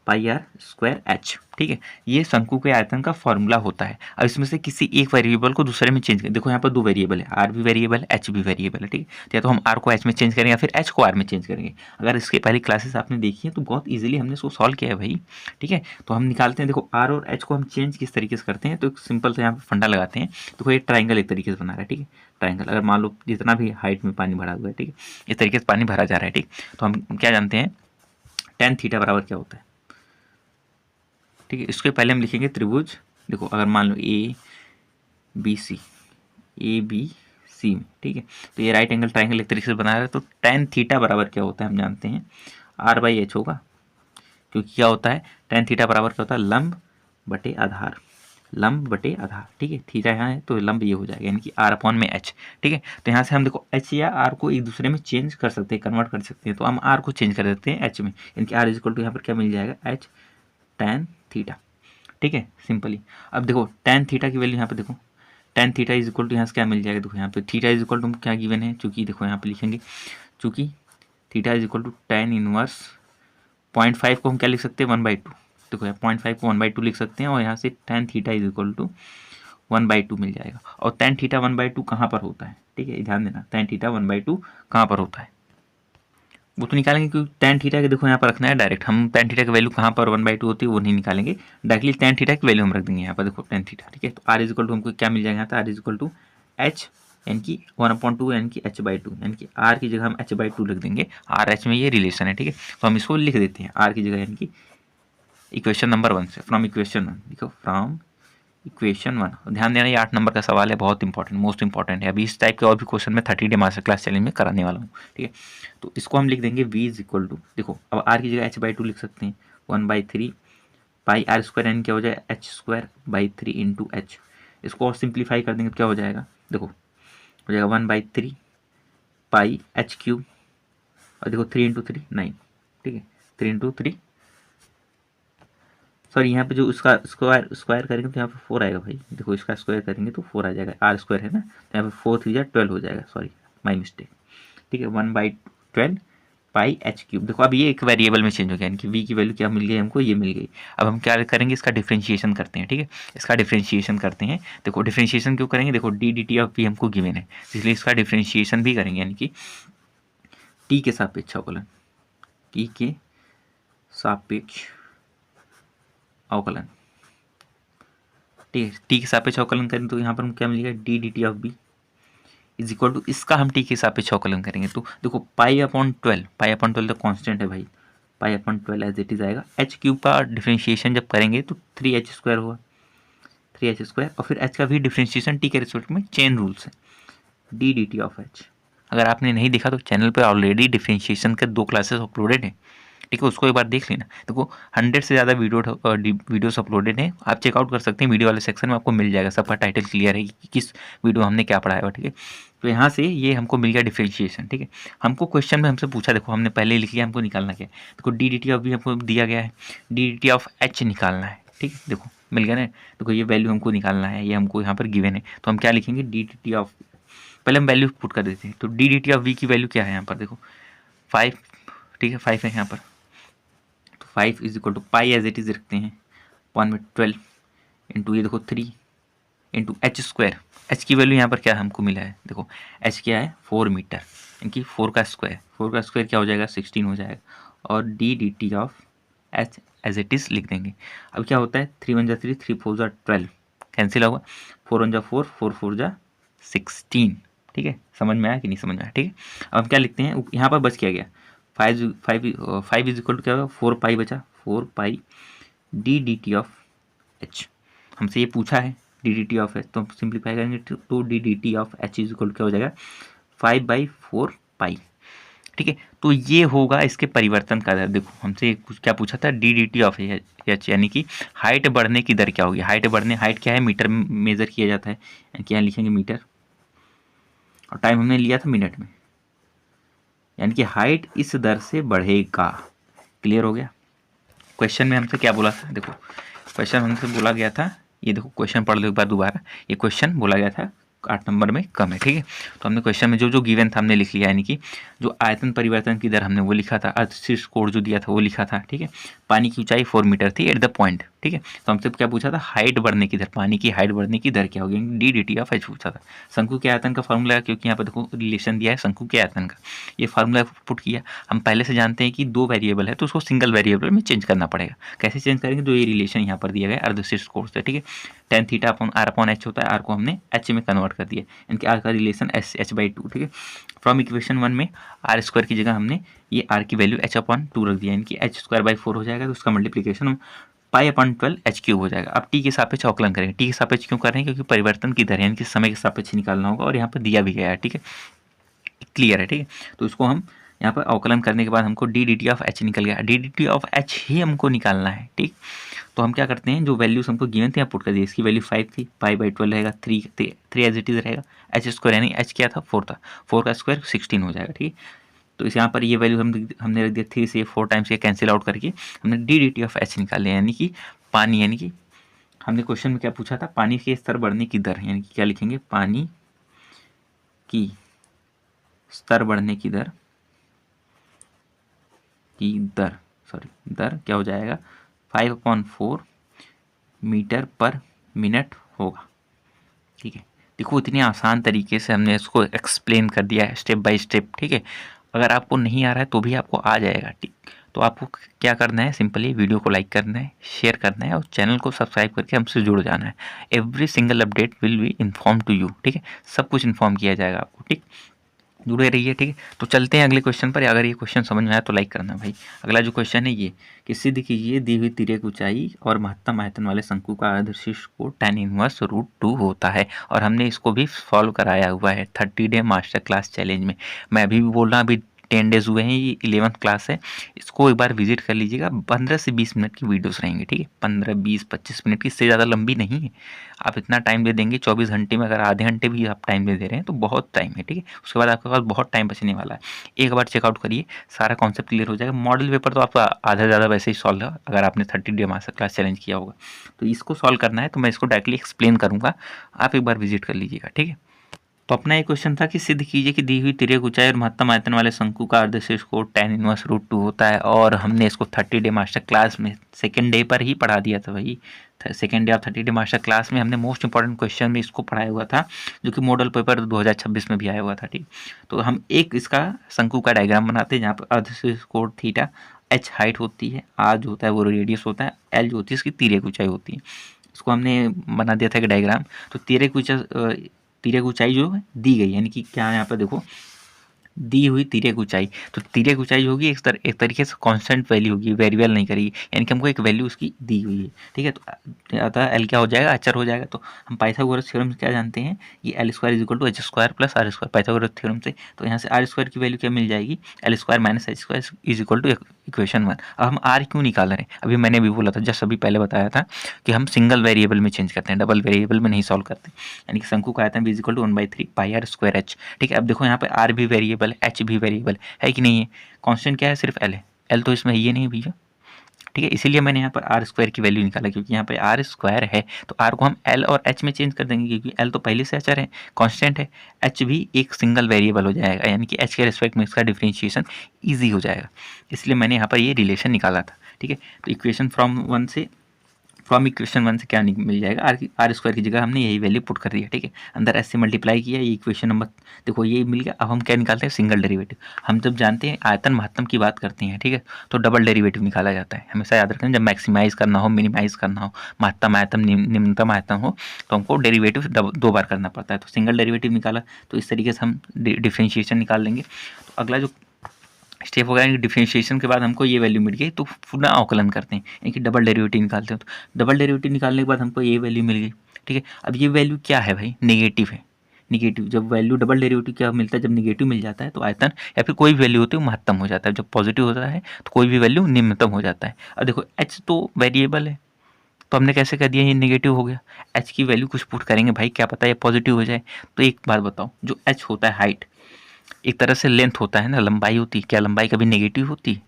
पाई आर स्क्वायर एच। ठीक है, ये शंकु के आयतन का फॉर्मूला होता है। अब इसमें से किसी एक वेरिएबल को दूसरे में चेंज करें। देखो यहाँ पर दो वेरिएबल है, आर भी वेरिएबल है, एच भी वेरिएबल है। ठीक है, या तो हम आर को एच में चेंज करेंगे या फिर एच को आर में चेंज करेंगे। अगर इसके पहले क्लासेस आपने देखी है तो बहुत ईजिली हमने इसको सॉल्व किया है भाई। ठीक है, तो हम निकालते हैं। देखो आर और एच को हम चेंज किस तरीके से करते हैं, तो सिंपल से यहाँ पर फंडा लगाते हैं। देखो ये ट्राइंगल एक तरीके से बना रहा है। ठीक है, ट्राइंगल अगर मान लो जितना भी हाइट में पानी भरा हुआ है, ठीक है, इस तरीके से पानी भरा जा रहा है। ठीक, तो हम क्या जानते हैं, tan थीटा बराबर क्या होता है। ठीक है, इसके पहले हम लिखेंगे त्रिभुज। देखो अगर मान लो ए बी सी में, ठीक है, तो ये राइट एंगल ट्राइंगल एक तरीके से बना रहा है। तो tan थीटा बराबर क्या होता है हम जानते हैं, r/h होगा। क्योंकि क्या होता है, tan थीटा बराबर क्या होता है, लंब बटे आधार, लंब बटे आधार। ठीक है, थीटा यहाँ है तो लंब ये हो जाएगा, यानी कि r/h। ठीक है, तो यहाँ से हम देखो h या r को एक दूसरे में चेंज कर सकते हैं, कन्वर्ट कर सकते हैं। तो हम r को चेंज कर देते हैं h में, यानी कि r इज इक्वल टू यहाँ पर क्या मिल जाएगा, h tan थीटा। ठीक है, सिंपली। अब देखो tan थीटा की वैल्यू यहाँ पे देखो, tan theta is equal to यहाँ से क्या मिल जाएगा, देखो यहाँ पे थीटा इज इक्वल टू क्या गिवन है, चूंकि देखो यहाँ पे लिखेंगे, चूंकि theta is equal to tan inverse 0.5 को हम क्या लिख सकते हैं, 1/2। देखो यहाँ 0.5 को 1/2 लिख सकते हैं और यहाँ से tan theta is equal to 1/2 मिल जाएगा। और tan थीटा 1/2 कहाँ पर होता है, ठीक है, ध्यान देना, tan थीटा 1/2 कहाँ पर होता है वो तो निकालेंगे, क्योंकि tan थीटा के देखो यहाँ पर रखना है डायरेक्ट, हम tan थीटा की वैल्यू कहाँ पर 1/2 होती है वो नहीं निकालेंगे, डायरेक्टली tan थीटा की वैल्यू हम रख देंगे यहाँ पर, देखो tan थीटा, ठीक है। तो r इज इक्वल टू हमको क्या मिल जाएगा यहाँ पर, r is equal to h यानी कि 1/2 यानी कि h/2, यानी कि r की जगह हम h/2 लिख देंगे, r h में ये रिलेशन है, ठीक है। तो हम इसको लिख देते हैं r की जगह, यानी कि इक्वेशन नंबर 1 से, फ्रॉम इक्वेशन 1, देखो फ्रॉम इक्वेशन 1। ध्यान देना ये 8 नंबर का सवाल है, बहुत इंपॉर्टेंट, मोस्ट इंपॉर्टेंट है। अभी इस टाइप के और भी क्वेश्चन में 30 डे मास्टर क्लास चैलेंज में कराने वाला हूँ, ठीक है। तो इसको हम लिख देंगे v इज इक्वल टू, देखो अब r की जगह h/2 लिख सकते हैं, 1/3 पाई r स्क्वायर, यानी क्या हो जाएगा h²/3 इंटू h। इसको और सिंप्लीफाई कर देंगे तो क्या हो जाएगा, देखो हो जाएगा 1/3 पाई h³ और देखो 3 इंटू 3 9, ठीक है, 3 इंटू 3, सॉरी यहाँ पे जो उसका स्क्वायर करेंगे तो यहाँ पे 4 आएगा भाई, देखो इसका स्क्वायर करेंगे तो 4 आ जाएगा, r² है ना, तो यहाँ पे 4 3 12 हो जाएगा, सॉरी माई मिस्टेक, ठीक है, 1/12 पाई h³। देखो अब ये एक वेरिएबल में चेंज हो गया, यानी कि v की वैल्यू क्या मिल गई हमको, ये मिल गई। अब हम क्या करेंगे, इसका डिफ्रेंशिएशन करते हैं, ठीक है, इसका डिफ्रेंशिएशन करते हैं। देखो डिफ्रेंशिएशन क्यों करेंगे, देखो D d t of v हमको गिवन है, इसलिए इसका डिफ्रेंशिएशन भी करेंगे, यानी कि t के सापेक्ष अवकलन, t के सापेक्ष अवकलन, ठीक है, टी के सापेक्ष अवकलन करें तो यहाँ पर हम क्या मिलेगा, d d t of b is equal to, इसका हम टी के सापेक्ष अवकलन करेंगे तो देखो पाई/12 तो कांस्टेंट है भाई, पाई/12 एज इट इज आएगा, h³ का डिफरेंशिएशन जब करेंगे तो 3h² होगा, 3h², और फिर h का भी डिफरेंशिएशन टी के रिस्पेक्ट में चेन रूल से, D d t of h। अगर आपने नहीं देखा तो चैनल पर ऑलरेडी डिफरेंशिएशन के 2 क्लासेस अपलोडेड हैं, ठीक है, उसको एक बार देख लेना। देखो 100 से ज़्यादा वीडियोस अपलोडेड हैं, आप चेकआउट कर सकते हैं, वीडियो वाले सेक्शन में आपको मिल जाएगा, सबका टाइटल क्लियर है कि किस वीडियो हमने क्या पढ़ाया हुआ, ठीक है। तो यहाँ से ये हमको मिल गया डिफरेंशिएशन, ठीक है। हमको क्वेश्चन में हमसे पूछा, देखो हमने पहले लिख लिया, हमको निकालना क्या है, देखो डी डी टी ऑफ भी हमको दिया गया है, d d t of H निकालना है, ठीक है, देखो मिल गया ना, देखो ये वैल्यू हमको निकालना है, ये हमको यहाँ पर गिवन है, तो हम क्या लिखेंगे, डी डी टी ऑफ, पहले हम वैल्यू पुट कर देते हैं, तो d d t of v की वैल्यू क्या है यहाँ पर, देखो 5, ठीक है, 5 है यहाँ पर, 5 is equal to pi as it is रखते हैं, 1/12 इंटू ये देखो 3 इंटू h², h की वैल्यू यहाँ पर क्या हमको मिला है, देखो h क्या है 4 मीटर, यानी 4 का स्क्वायर क्या हो जाएगा 16 हो जाएगा, और d d t of h as it is लिख देंगे। अब क्या होता है 3 1 जा 3, 3 4 जा 12, कैंसिल होगा, 4 1 जा 4, 4 4 जा 16, ठीक है, समझ में आया कि नहीं समझ में आया, ठीक है। अब हम क्या लिखते हैं, यहाँ पर बच क्या गया, 5 इज इक्वल टू क्या होगा 4 पाई बचा, 4 pi d d t of h, हमसे ये पूछा है d d t of h, तो हम सिंप्लीफाई करेंगे तो d d t of h is equal to क्या हो जाएगा 5/4 पाई, ठीक है। तो ये होगा इसके परिवर्तन का दर। देखो हमसे क्या पूछा था, D d t of H, यानी कि हाइट बढ़ने की दर क्या होगी, हाइट क्या है, मीटर में मेजर किया जाता है, यानी कि यहाँ लिखेंगे मीटर, और टाइम हमने लिया था मिनट में, यानी कि हाइट इस दर से बढ़ेगा। क्लियर हो गया। क्वेश्चन में हमसे क्या बोला था, देखो क्वेश्चन हमसे बोला गया था, ये देखो क्वेश्चन पढ़ लो एक बार दोबारा, ये क्वेश्चन बोला गया था 8 नंबर में कम है, ठीक है। तो हमने क्वेश्चन में जो जो गिवन था हमने लिख लिया, यानी कि जो आयतन परिवर्तन की दर हमने वो लिखा था, अर्धशीर्ष कोण जो दिया था वो लिखा था, ठीक है। पानी की ऊंचाई 4 मीटर थी एट द पॉइंट, ठीक है। तो हमसे क्या पूछा था, हाइट बढ़ने की दर, पानी की हाइट बढ़ने की दर क्या होगी, D d t of H पूछा था। शंकु के आयतन का फॉर्मूला, क्योंकि यहाँ पर देखो रिलेशन दिया है शंकु के आयतन का, ये फार्मूला पुट किया। हम पहले से जानते हैं कि 2 वेरिएबल है तो उसको सिंगल वेरिएबल में चेंज करना पड़ेगा। कैसे चेंज करेंगे, जो ये रिलेशन यहाँ पर दिया गया अर्धशीर्ष कोण से, ठीक है, tan theta upon r upon h होता है, r को हमने h में कन्वर्ट कर दिया, इनके r का रिलेशन h/2, ठीक है। फ्रॉम इक्वेशन 1 में r² की जगह हमने ये r की वैल्यू h/2 रख दिया, इनकी h²/4 हो जाएगा, तो उसका मल्टीप्लीकेशन पाई/12 h³ हो जाएगा। अब t के सापेक्ष अवकलन करेंगे, t के सापेक्ष क्यों कर रहे हैं, क्योंकि परिवर्तन की दर यानी कि समय के सापेक्ष निकालना होगा, और यहाँ पर दिया भी गया है, ठीक है, क्लियर है, ठीक है। तो इसको हम यहाँ पर अवकलन करने के बाद हमको d d t of h निकल गया, d d t of h ही हमको निकालना है, ठीक। तो हम क्या करते हैं, जो वैल्यूज हमको गिवन थे पुट कर दिए, इसकी वैल्यू 5 थी, पाई/12 रहेगा, 3 एज इट इज रहेगा, h² यानी h क्या था 4 था, 4 का स्क्वायर 16 हो जाएगा, ठीक। तो इस यहाँ पर ये वैल्यू हमने रख दिया 3 से 4 टाइम्स ये कैंसिल आउट करके हमने D d t of H निकाल लिया, यानी कि पानी, यानी कि हमने क्वेश्चन में क्या पूछा था, पानी के स्तर बढ़ने की दर, यानी कि क्या लिखेंगे, पानी की स्तर बढ़ने की दर, दर क्या हो जाएगा 5/4 मीटर पर मिनट होगा। ठीक है, देखो इतनी आसान तरीके से हमने इसको एक्सप्लेन कर दिया है स्टेप बाय स्टेप। ठीक है, अगर आपको नहीं आ रहा है तो भी आपको आ जाएगा। ठीक, तो आपको क्या करना है, सिंपली वीडियो को लाइक करना है, शेयर करना है और चैनल को सब्सक्राइब करके हमसे जुड़ जाना है। Every single update will be inform to you. ठीक है, सब कुछ इन्फॉर्म किया जाएगा आपको। ठीक, जुड़े रहिए। ठीक है, तो चलते हैं अगले क्वेश्चन पर। अगर ये क्वेश्चन समझ में आया तो लाइक करना भाई। अगला जो क्वेश्चन है ये कि सिद्ध कीजिए दी हुई तिर्यक ऊंचाई और महत्तम आयतन वाले शंकु का अर्धशीर्ष कोण tan−1√2 होता है। और हमने इसको भी सॉल्व कराया हुआ है 30 डे मास्टर क्लास चैलेंज में। मैं अभी भी बोल रहा हूँ, अभी 10 डेज हुए हैं, ये 11th क्लास है। इसको एक बार विजिट कर लीजिएगा। 15 से 20 मिनट की वीडियोस रहेंगे। ठीक है, 15, 20, 25 मिनट की, इससे ज़्यादा लंबी नहीं है। आप इतना टाइम दे देंगे 24 घंटे में, अगर आधे घंटे भी आप टाइम दे रहे हैं तो बहुत टाइम है। ठीक है, उसके बाद आपके पास बहुत टाइम बचने वाला है। एक बार चेकआउट करिए, सारा कॉन्सेप्ट क्लियर हो जाएगा। मॉडल पेपर तो आपका आधा से ज़्यादा वैसे ही सॉल्व है अगर आपने 30 डे मास्टर क्लास चैलेंज किया होगा। तो इसको सॉल्व करना है तो मैं इसको डायरेक्टली एक्सप्लेन करूँगा, आप एक बार विजिट कर लीजिएगा। ठीक है, तो अपना एक क्वेश्चन था कि सिद्ध कीजिए कि दी हुई तिर्यक ऊंचाई और महत्तम आयतन वाले शंकु का अर्धशीर्ष कोण tan−1√2 होता है। और हमने इसको 30 डे मास्टर क्लास में सेकेंड डे पर ही पढ़ा दिया था भाई। Second day of 30 day master class में हमने मोस्ट इंपॉर्टेंट क्वेश्चन में इसको पढ़ाया हुआ था, जो कि मॉडल पेपर 2026 में भी आया हुआ था। ठीक, तो हम एक इसका शंकु का डायग्राम बनाते हैं जहाँ पर अर्धशीर्ष कोण थीटा, h हाइट होती है, r जो होता है वो रेडियस होता है, l जो होती है इसकी तिर्यक ऊंचाई होती है। इसको हमने बना दिया था एक डायग्राम। तो तिर्यक ऊंचाई जो है दी गई, यानी कि क्या है यहाँ पर देखो, दी हुई तिर्यक ऊंचाई। तो तिर्यक ऊंचाई होगी एक तरीके से कांस्टेंट वैल्यू होगी, वेरिएबल नहीं करेगी, यानी कि हमको एक वैल्यू उसकी दी हुई है। ठीक है, तो अतः एल क्या हो जाएगा, अचर हो जाएगा। तो हम पाइथागोरस थ्योरम से क्या जानते हैं, ये L² = h² + r², Pythagoras theorem से। तो यहाँ से r² की वैल्यू क्या मिल जाएगी, L² - h² = इक्वेशन 1। अब हम r क्यों निकाल रहे हैं, अभी मैंने भी बोला था, जस्ट अभी पहले बताया था कि हम सिंगल वेरिएबल में चेंज करते हैं, डबल वेरिएबल में नहीं सॉल्व करते। यानी कि शंकु का आयतन v = 1/3 πr²h। ठीक है, अब देखो यहाँ पे r भी वेरिएबल है, h भी वेरिएबल है कि नहीं है। कांस्टेंट क्या है, सिर्फ l है, l तो इसमें ये नहीं भैया। ठीक है, इसीलिए मैंने यहाँ पर r² की वैल्यू निकाला, क्योंकि यहाँ पे r² है तो r को हम l और h में चेंज कर देंगे, क्योंकि l तो पहले से अचर है, कांस्टेंट है। h भी एक सिंगल वेरिएबल हो जाएगा, यानी कि h के रिस्पेक्ट में इसका डिफरेंशिएशन ईजी हो जाएगा। इसलिए मैंने यहाँ पर ये रिलेशन निकाला था। ठीक है, तो इक्वेशन फ्रॉम इक्वेशन 1 से क्या मिल जाएगा, r² की जगह हमने यही वैल्यू पुट कर दिया। ठीक है, अंदर s से मल्टीप्लाई किया, ये इक्वेशन नंबर देखो ये मिल गया। अब हम क्या निकालते हैं, सिंगल डेरिवेटिव। हम जब जानते हैं आयतन महत्तम की बात करते हैं, ठीक है, तो डबल डेरिवेटिव निकाला जाता है। हमेशा याद रखें, जब मैक्सिमाइज करना हो, मिनिमाइज करना हो, महत्तम आयतन निम्नतम आयतन हो, तो हमको डेरिवेटिव 2 बार करना पड़ता है। तो सिंगल डेरिवेटिव निकाला, तो इस तरीके से हम डिफ्रेंशिएशन निकाल लेंगे। तो अगला जो स्टेप होगा, डिफरेंशिएशन के बाद हमको ये वैल्यू मिल गई, तो पुनः अवकलन करते हैं, यानी कि डबल डेरिवेटिव निकालते हैं। तो डबल डेरिवेटिव निकालने के बाद हमको ये वैल्यू मिल गई। ठीक है, अब ये वैल्यू क्या है भाई, नेगेटिव है। निगेटिव जब वैल्यू डबल डेरिवेटिव क्या मिलता है, जब निगेटिव मिल जाता है तो आयतन या फिर कोई भी वैल्यू होती है वो महत्तम हो जाता है। जब पॉजिटिव होता है तो कोई भी वैल्यू निम्नतम हो जाता है। अब देखो एच तो वेरिएबल है, तो हमने कैसे कर दिया, ये नेगेटिव हो गया। एच की वैल्यू कुछ पुट करेंगे भाई, क्या पता ये पॉजिटिव हो जाए। तो एक बात बताओ, जो एच होता है हाइट, एक तरह से लेंथ होता है ना, लंबाई होती है। क्या लंबाई कभी नेगेटिव होती है,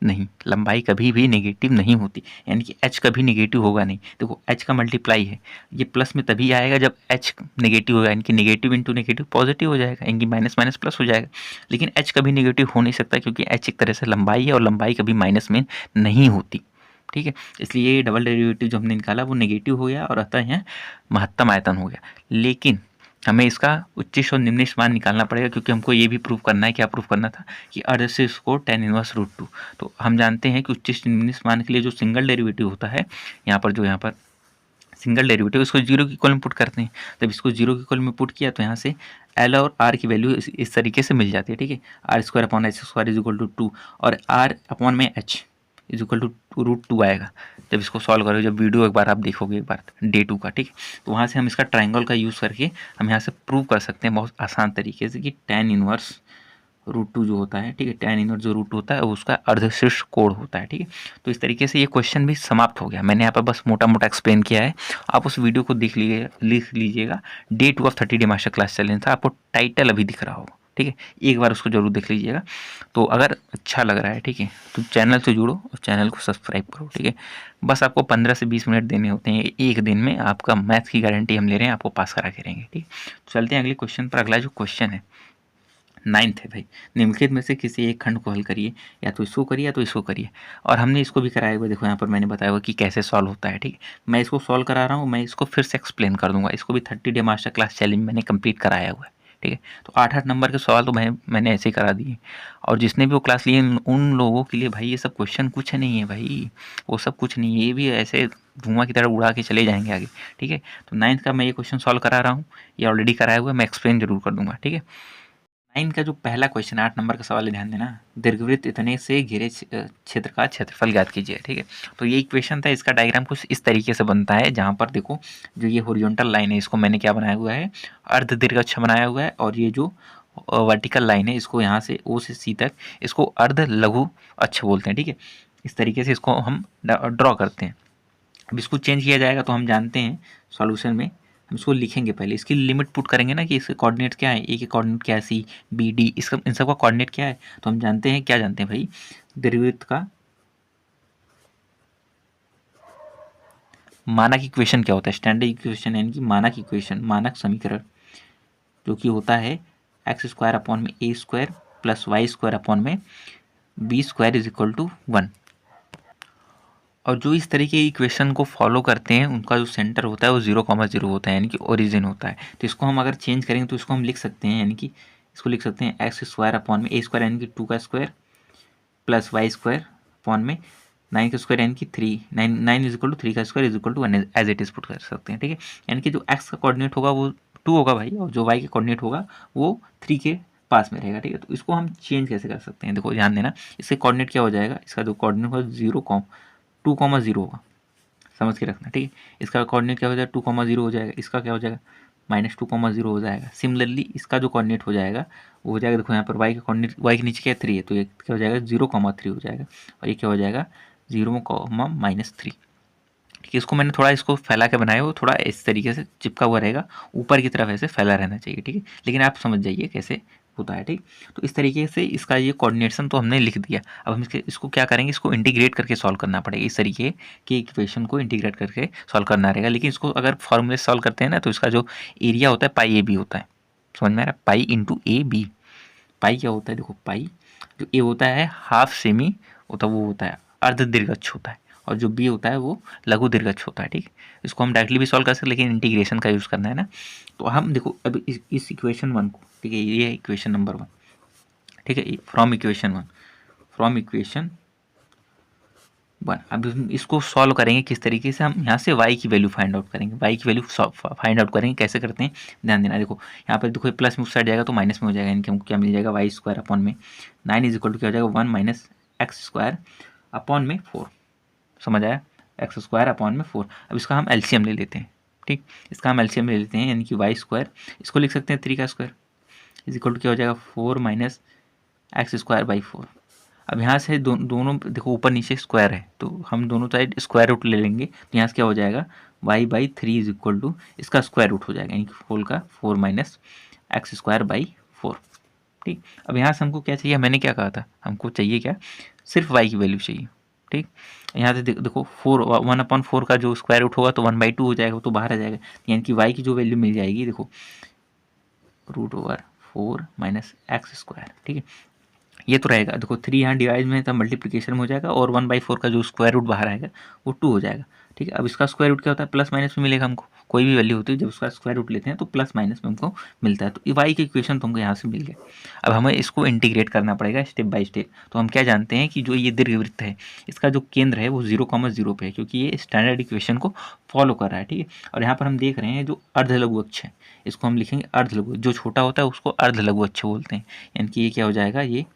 नहीं, लंबाई कभी भी नेगेटिव नहीं होती, यानी कि h कभी नेगेटिव होगा नहीं। देखो h का मल्टीप्लाई है, ये प्लस में तभी आएगा जब h नेगेटिव होगा, यानी कि नेगेटिव इंटू नेगेटिव पॉजिटिव हो जाएगा, यानी कि माइनस माइनस प्लस हो जाएगा। लेकिन h कभी नेगेटिव हो नहीं सकता, क्योंकि h एक तरह से लंबाई है और लंबाई कभी माइनस में नहीं होती। ठीक है, इसलिए ये डबल डेरिवेटिव जो हमने निकाला वो नेगेटिव हो गया और अतः यहाँ महत्तम आयतन हो गया। लेकिन हमें इसका उच्चिष्ट और निम्निष्ट मान निकालना पड़ेगा, क्योंकि हमको ये भी प्रूव करना है, क्या प्रूव करना था कि अर्धशीर्ष कोण tan−1√2। तो हम जानते हैं कि उच्चिष्ट निम्निष्ट मान के लिए जो सिंगल डेरिवेटिव होता है, यहाँ पर सिंगल डेरिवेटिव, इसको जीरो की इक्वल में पुट करते हैं। जब इसको जीरो की इक्वल में पुट किया तो यहाँ से एल और आर की वैल्यू इस तरीके से मिल जाती है। ठीक है, r² / h² = 2 और r/h =√2 आएगा। जब इसको सॉल्व करोगे, जब वीडियो एक बार आप देखोगे, एक बार डे 2 का, ठीक, तो वहाँ से हम इसका ट्रायंगल का यूज़ करके हम यहाँ से प्रूव कर सकते हैं बहुत आसान तरीके से कि tan−1√2 जो होता है, ठीक है, tan−1 जो √2 होता है वो उसका अर्धशीर्ष कोण होता है। ठीक है, तो इस तरीके से ये क्वेश्चन भी समाप्त हो गया। मैंने यहाँ पर बस मोटा मोटा एक्सप्लेन किया है, आप उस वीडियो को लिख लीजिएगा। Day 2 of 30 day master class challenge था, आपको टाइटल अभी दिख रहा होगा। ठीक है, एक बार उसको जरूर देख लीजिएगा। तो अगर अच्छा लग रहा है, ठीक है, तो चैनल से जुड़ो और चैनल को सब्सक्राइब करो। ठीक है, बस आपको 15 से 20 मिनट देने होते हैं एक दिन में, आपका मैथ की गारंटी हम ले रहे हैं, आपको पास करा के रहेंगे। ठीक, चलते हैं अगले क्वेश्चन पर। अगला जो क्वेश्चन है नाइन्थ है भाई, निम्नलिखित में से किसी एक खंड को हल करिए, या तो इसको करिए या तो इसको करिए। और हमने इसको भी कराया हुआ, देखो यहाँ पर मैंने बताया हुआ कि कैसे सॉल्व होता है, ठीक है। मैं इसको सॉल्व करा रहा हूँ, मैं इसको फिर से एक्सप्लेन कर दूंगा। इसको भी 30 डे मास्टर क्लास चैलेंज मैंने कंप्लीट कराया हुआ है, ठीक है। तो 8-8 नंबर के सवाल तो मैंने ऐसे ही करा दिए, और जिसने भी वो क्लास लिए उन लोगों के लिए भाई ये सब क्वेश्चन कुछ नहीं है भाई, वो सब कुछ नहीं है, ये भी ऐसे धुआं की तरह उड़ा के चले जाएंगे आगे, ठीक है। तो 9th का मैं ये क्वेश्चन सॉल्व करा रहा हूँ, ये ऑलरेडी कराया हुआ है, मैं एक्सप्लेन जरूर कर दूंगा, ठीक है। 9 का जो पहला क्वेश्चन 8 नंबर का सवाल है, ध्यान देना। दीर्घवृत्त इतने से घिरे क्षेत्र का क्षेत्रफल ज्ञात कीजिए, ठीक है। तो ये इक्वेशन था, इसका डायग्राम कुछ इस तरीके से बनता है, जहाँ पर देखो जो ये हॉरिजॉन्टल लाइन है इसको मैंने क्या बनाया हुआ है, अर्ध दीर्घ अक्ष बनाया हुआ है, और ये जो वर्टिकल लाइन है इसको यहाँ से ओ से सी तक इसको अर्ध लघु अक्ष बोलते हैं, ठीक है। इस तरीके से इसको हम ड्रॉ करते हैं। अब इसको चेंज किया जाएगा, तो हम जानते हैं सॉल्यूशन में हम इसको लिखेंगे, पहले इसकी लिमिट पुट करेंगे ना कि इसके कोऑर्डिनेट क्या है, ए के कोऑर्डिनेट क्या है, सी बी डी, इसका इन सब का कोऑर्डिनेट क्या है। तो हम जानते हैं, क्या जानते हैं भाई, दीर्घवृत्त का मानक इक्वेशन क्या होता है, स्टैंडर्ड इक्वेशन यानी कि मानक इक्वेशन, मानक समीकरण, जो कि होता है एक्स स्क्वायर अपॉन में a square plus y square upon में b square is equal to 1। और जो इस तरीके की इक्वेशन को फॉलो करते हैं उनका जो सेंटर होता है वो 0,0 होता है, यानी कि ओरिजिन होता है। तो इसको हम अगर चेंज करेंगे तो इसको हम लिख सकते हैं, यानी कि इसको लिख सकते हैं एक्स स्क्वायर अपॉन में ए स्क्वायर यानी कि 2 का square plus y square upon में 9 का स्क्वायर यानी कि 3, 9 इज इक्वल टू 3 का square is equal to 1 as it is put कर सकते हैं, ठीक है। यानी कि जो एक्स का कोऑर्डिनेट होगा वो 2 होगा भाई, और जो वाई का कोऑर्डिनेट होगा वो 3 के पास में रहेगा, ठीक है। तो इसको हम चेंज कैसे कर सकते हैं, देखो ध्यान देना, इसके कोऑर्डिनेट क्या हो जाएगा, इसका जो कोऑर्डिनेट होगा 2,0 होगा, समझ के रखना, ठीक है। इसका कोऑर्डिनेट क्या हो जाएगा, 2,0 हो जाएगा, इसका क्या हो जाएगा -2,0 हो जाएगा। सिमिलरली इसका जो कोऑर्डिनेट हो जाएगा वो हो जाएगा, देखो यहाँ पर वाई का कोऑर्डिनेट, वाई के नीचे क्या 3 है, तो ये क्या हो जाएगा 0,3 हो जाएगा, और ये क्या हो जाएगा 0,-3, ठीक है। इसको मैंने थोड़ा इसको फैला के बनाया, वो थोड़ा इस तरीके से चिपका हुआ रहेगा, ऊपर की तरफ ऐसे फैला रहना चाहिए, ठीक है। लेकिन आप समझ जाइए कैसे होता है, ठीक। तो इस तरीके से इसका ये कोऑर्डिनेशन तो हमने लिख दिया। अब हम इसको क्या करेंगे, इसको इंटीग्रेट करके सॉल्व करना पड़ेगा, इस तरीके के इक्वेशन को इंटीग्रेट करके सॉल्व करना रहेगा। लेकिन इसको अगर फॉर्मूले सॉल्व करते हैं ना, तो इसका जो एरिया होता है पाई ए बी होता है, समझ में आ रहा है, पाई इंटू ए बी। पाई क्या होता है, देखो पाई जो ए होता है हाफ सेमी होता है, वो होता है अर्ध दीर्घच होता है, और जो बी होता है वो लघु दीर्घच होता है, ठीक। इसको हम डायरेक्टली भी सॉल्व कर सकते हैं, लेकिन इंटीग्रेशन का यूज़ करना है ना। तो हम देखो अब इस इक्वेशन 1 को, ठीक है, ये है इक्वेशन नंबर 1, ठीक है, फ्रॉम इक्वेशन 1। अब हम इसको सॉल्व करेंगे किस तरीके से, हम यहाँ से y की वैल्यू फाइंड आउट करेंगे, y की वैल्यू फाइंड आउट करेंगे, कैसे करते हैं ध्यान देना। देखो यहाँ पर देखो प्लस में उस साइड जाएगा तो माइनस में हो जाएगा, यानी कि हमको क्या मिल जाएगा वाई स्क्वायर अपॉन में 9 इज इक्वल टू क्या हो जाएगा 1 माइनस एक्स स्क्वायर अपॉन में 4, समझ आया, एक्स स्क्वायर अपॉन में 4। अब इसका हम एलसीएम ले लेते हैं, ठीक, इसका हम एलसीएम ले लेते हैं, यानी कि वाई स्क्वायर, इसको लिख सकते हैं 3 का स्क्वायर इज इक्वल टू क्या हो जाएगा 4 माइनस एक्स स्क्वायर बाई 4। अब यहाँ से दोनों देखो ऊपर नीचे स्क्वायर है, तो हम दोनों साइड स्क्वायर रूट ले लेंगे, तो यहाँ से क्या हो जाएगा y/3 इज इक्वल टू इसका स्क्वायर रूट हो जाएगा, यानी कि 4 माइनस एक्स स्क्वायर बाई 4, ठीक। अब यहाँ से हमको क्या चाहिए, मैंने क्या कहा था, हमको चाहिए क्या, सिर्फ y की वैल्यू चाहिए, ठीक। यहाँ से देखो 1/4 का जो स्क्वायर रूट होगा तो 1/2 हो जाएगा, वो तो बाहर आ जाएगा, यानी कि y की जो वैल्यू मिल जाएगी, देखो √4 माइनस एक्स स्क्वायर, ठीक है। ये तो रहेगा, देखो 3 यहाँ डिवाइड में तब मल्टीप्लिकेशन में हो जाएगा, और 1/4 का जो स्क्वायर रूट बाहर आएगा वो 2 हो जाएगा, ठीक है। अब इसका स्क्वायर रूट क्या होता है, प्लस माइनस में मिलेगा हमको, कोई भी वैल्यू होती है जब उसका स्क्वायर रूट लेते हैं तो प्लस माइनस में हमको मिलता है। तो ये वाई की इक्वेशन तो हमको यहाँ से मिल गया। अब हमें इसको इंटीग्रेट करना पड़ेगा स्टेप बाय स्टेप। तो हम क्या जानते हैं कि जो ये दीर्घवृत्त है इसका जो केंद्र है वो 0,0 पे है, क्योंकि ये स्टैंडर्ड इक्वेशन को फॉलो कर रहा है, ठीक है। और यहाँ पर हम देख रहे हैं जो अर्धलघु अक्ष है इसको हम लिखेंगे अर्धलघु, जो छोटा होता है उसको अर्धलघु अक्ष बोलते हैं, यानी कि ये क्या हो जाएगा, ये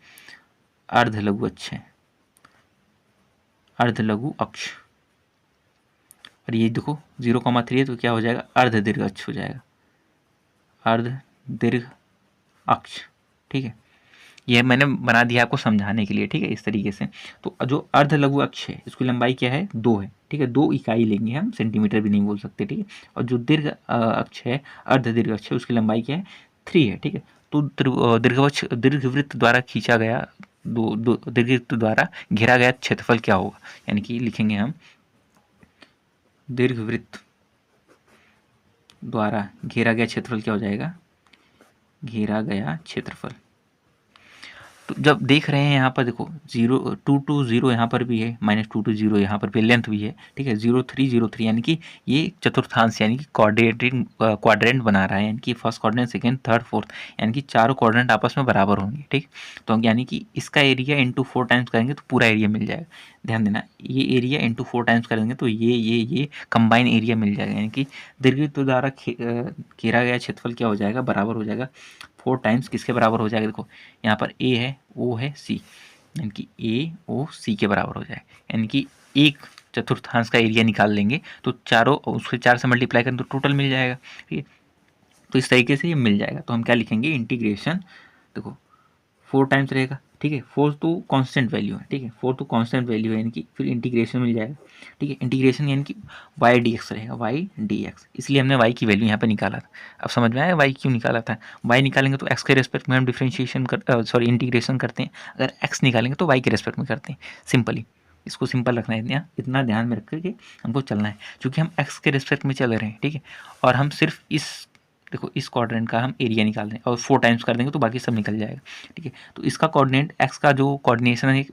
अर्धलघु अक्ष है, अर्धलघु अक्ष। और ये देखो 0,3 है तो क्या हो जाएगा अर्ध दीर्घ अक्ष हो जाएगा, अर्ध दीर्घ अक्ष, ठीक है। ये मैंने बना दिया आपको समझाने के लिए, ठीक है, इस तरीके से। तो जो अर्ध लघु अक्ष है इसकी लंबाई क्या है 2 है, ठीक है, 2 इकाई लेंगे हम, सेंटीमीटर भी नहीं बोल सकते, ठीक है। और जो दीर्घ अक्ष है अर्ध दीर्घ अक्ष है उसकी लंबाई क्या है 3 है, ठीक है। तो दीर्घवृत्त द्वारा खींचा गया दीर्घवृत्त द्वारा घेरा गया क्षेत्रफल क्या होगा, यानी कि लिखेंगे हम दीर्घवृत्त द्वारा घेरा गया क्षेत्रफल क्या हो जाएगा, घेरा गया क्षेत्रफल, तो जब देख रहे हैं यहाँ पर देखो 0 2 2 0 यहाँ पर भी है, -2 2 0 यहाँ पर भी लेंथ भी है, ठीक है। 0 3 0 3 यानी कि ये चतुर्थांश यानी कि क्वाड्रेंट बना रहा है, यानी कि first quadrant, second, third, fourth, यानी कि चारों क्वाड्रेंट आपस में बराबर होंगे, ठीक। तो यानी कि इसका एरिया इंटू 4 टाइम्स करेंगे तो पूरा एरिया मिल जाएगा। ध्यान देना, ये एरिया इंटू 4 टाइम्स करेंगे तो ये कंबाइन एरिया मिल जाएगा, यानी कि दीर्घवृत्त द्वारा घेरा गया क्षेत्रफल क्या हो जाएगा, बराबर हो जाएगा 4 टाइम्स किसके बराबर हो जाएगा, देखो यहाँ पर ए है, ओ है, सी, यानी कि ए ओ सी के बराबर हो जाए, यानी कि एक चतुर्थांश का एरिया निकाल लेंगे तो चारों उसके 4 से मल्टीप्लाई करें तो टोटल मिल जाएगा, ठीक है। तो इस तरीके से ये मिल जाएगा। तो हम क्या लिखेंगे, इंटीग्रेशन, देखो 4 टाइम्स रहेगा, ठीक है। 4 तो कांस्टेंट वैल्यू है, ठीक है, 4 तो कांस्टेंट वैल्यू है, यानी कि फिर इंटीग्रेशन मिल जाएगा, ठीक है। इंटीग्रेशन यानी कि वाई डी एक्स रहेगा, वाई डी एक्स, इसलिए हमने वाई की वैल्यू यहाँ पे निकाला था। अब समझ में आया वाई क्यों निकाला था। वाई निकालेंगे तो एक्स के रेस्पेक्ट में हम डिफ्रेंशिएशन इंटीग्रेशन करते हैं, अगर एक्स निकालेंगे तो वाई के रेस्पेक्ट में करते हैं, सिंपली। इसको सिंपल रखना है, इतना ध्यान में रख करके हमको चलना है, क्योंकि हम एक्स के रेस्पेक्ट में चल रहे हैं, ठीक है। और हम सिर्फ इस देखो इस क्वाड्रेंट का हम एरिया निकाल दें और 4 टाइम्स कर देंगे तो बाकी सब निकल जाएगा, ठीक है। तो इसका कोऑर्डिनेट एक्स का जो कोऑर्डिनेशन है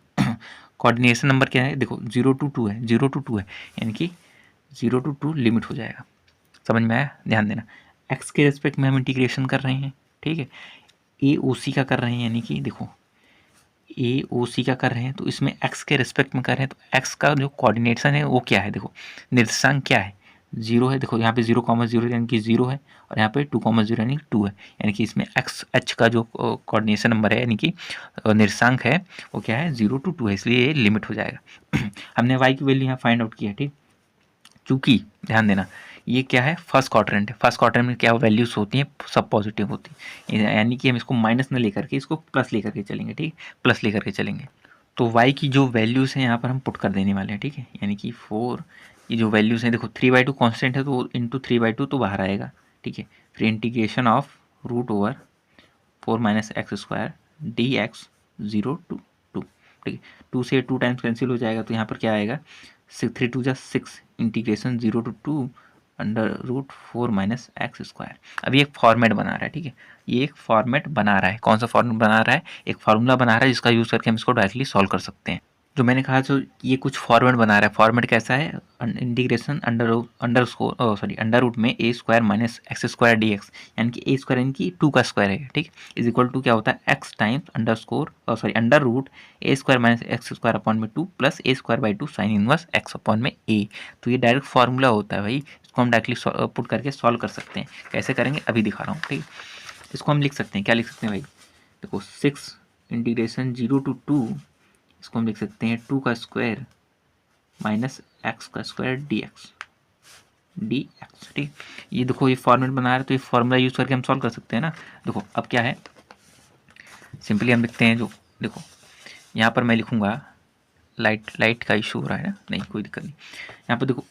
कोऑर्डिनेशन नंबर क्या है, देखो 0 to 2 है, 0 to 2 है, यानी कि 0 to 2 लिमिट हो जाएगा। समझ में आया, ध्यान देना। एक्स के रेस्पेक्ट में हम इंटीग्रेशन कर रहे हैं, ठीक है। ए ओ सी का कर रहे हैं, यानी कि देखो ए ओ सी का कर रहे हैं तो इसमें एक्स के रेस्पेक्ट में कर रहे हैं, तो एक्स का जो कोऑर्डिनेशन है वो क्या है, देखो निर्देशांक क्या है, 0 है। देखो यहाँ पे 0, 0 यानी कि 0 है, और यहाँ पे 2, 0 यानी कि 2 है, यानी कि इसमें एक्स एच का जो कोऑर्डिनेशन नंबर है यानी कि निर्देशांक है वो क्या है, 0 to 2 है, इसलिए ये लिमिट हो जाएगा। हमने वाई की वैल्यू यहाँ फाइंड आउट किया, ठीक। चूँकि ध्यान देना ये क्या है, फर्स्ट क्वाड्रेंट है, फर्स्ट क्वाड्रेंट में क्या वैल्यूज होती हैं, सब पॉजिटिव होती है, यानी कि हम इसको माइनस न लेकर के इसको प्लस लेकर के चलेंगे, ठीक, प्लस लेकर के चलेंगे। तो y की जो वैल्यूज़ हैं यहाँ पर हम पुट कर देने वाले हैं, ठीक है। यानी कि 4 ये जो वैल्यूज़ हैं, देखो 3/2 कांस्टेंट है तो इंटू 3/2 तो बाहर आएगा, ठीक है। फिर integration of √4 - x² dx 0 to 2, ठीक है। 2 से 2 टाइम्स कैंसिल हो जाएगा तो यहाँ पर क्या आएगा, 3 2 जा 6 इंटीग्रेशन 0 to 2 √4 - x²। अभी एक फॉर्मेट बना रहा है, ठीक है। ये एक फॉर्मेट बना रहा है, कौन सा फॉर्मेट बना रहा है, एक फार्मूला बना रहा है जिसका यूज़ करके हम इसको डायरेक्टली सॉल्व कर सकते हैं। जो मैंने कहा जो ये कुछ फॉर्मेट बना रहा है, फॉर्मेट कैसा है, इंटीग्रेशन अंडर रूट में a² - x² dx, यानी कि a² यानी कि 2 का स्क्वायर है, ठीक, इज इक्वल टू क्या होता है, x times under root a² - x² upon में 2 plus a²/2 sine inverse x upon में a। तो ये डायरेक्ट फार्मूला होता है भाई, इसको हम डायरेक्टली पुट करके सॉल्व कर सकते हैं। कैसे करेंगे अभी दिखा रहा हूँ, ठीक। इसको हम लिख सकते हैं, क्या लिख सकते हैं भाई, देखो 6 इंटीग्रेशन 0 to 2, इसको हम लिख सकते हैं 2 का स्क्वायर माइनस x² dx, ठीक। ये देखो ये फॉर्मेट बना रहा है तो ये फॉर्मूला यूज़ करके हम सॉल्व कर सकते हैं ना। देखो अब क्या है, सिंपली हम लिखते हैं, जो देखो यहाँ पर मैं लिखूँगा, लाइट का इशू हो रहा है ना, नहीं कोई दिक्कत नहीं। यहाँ पर देखो,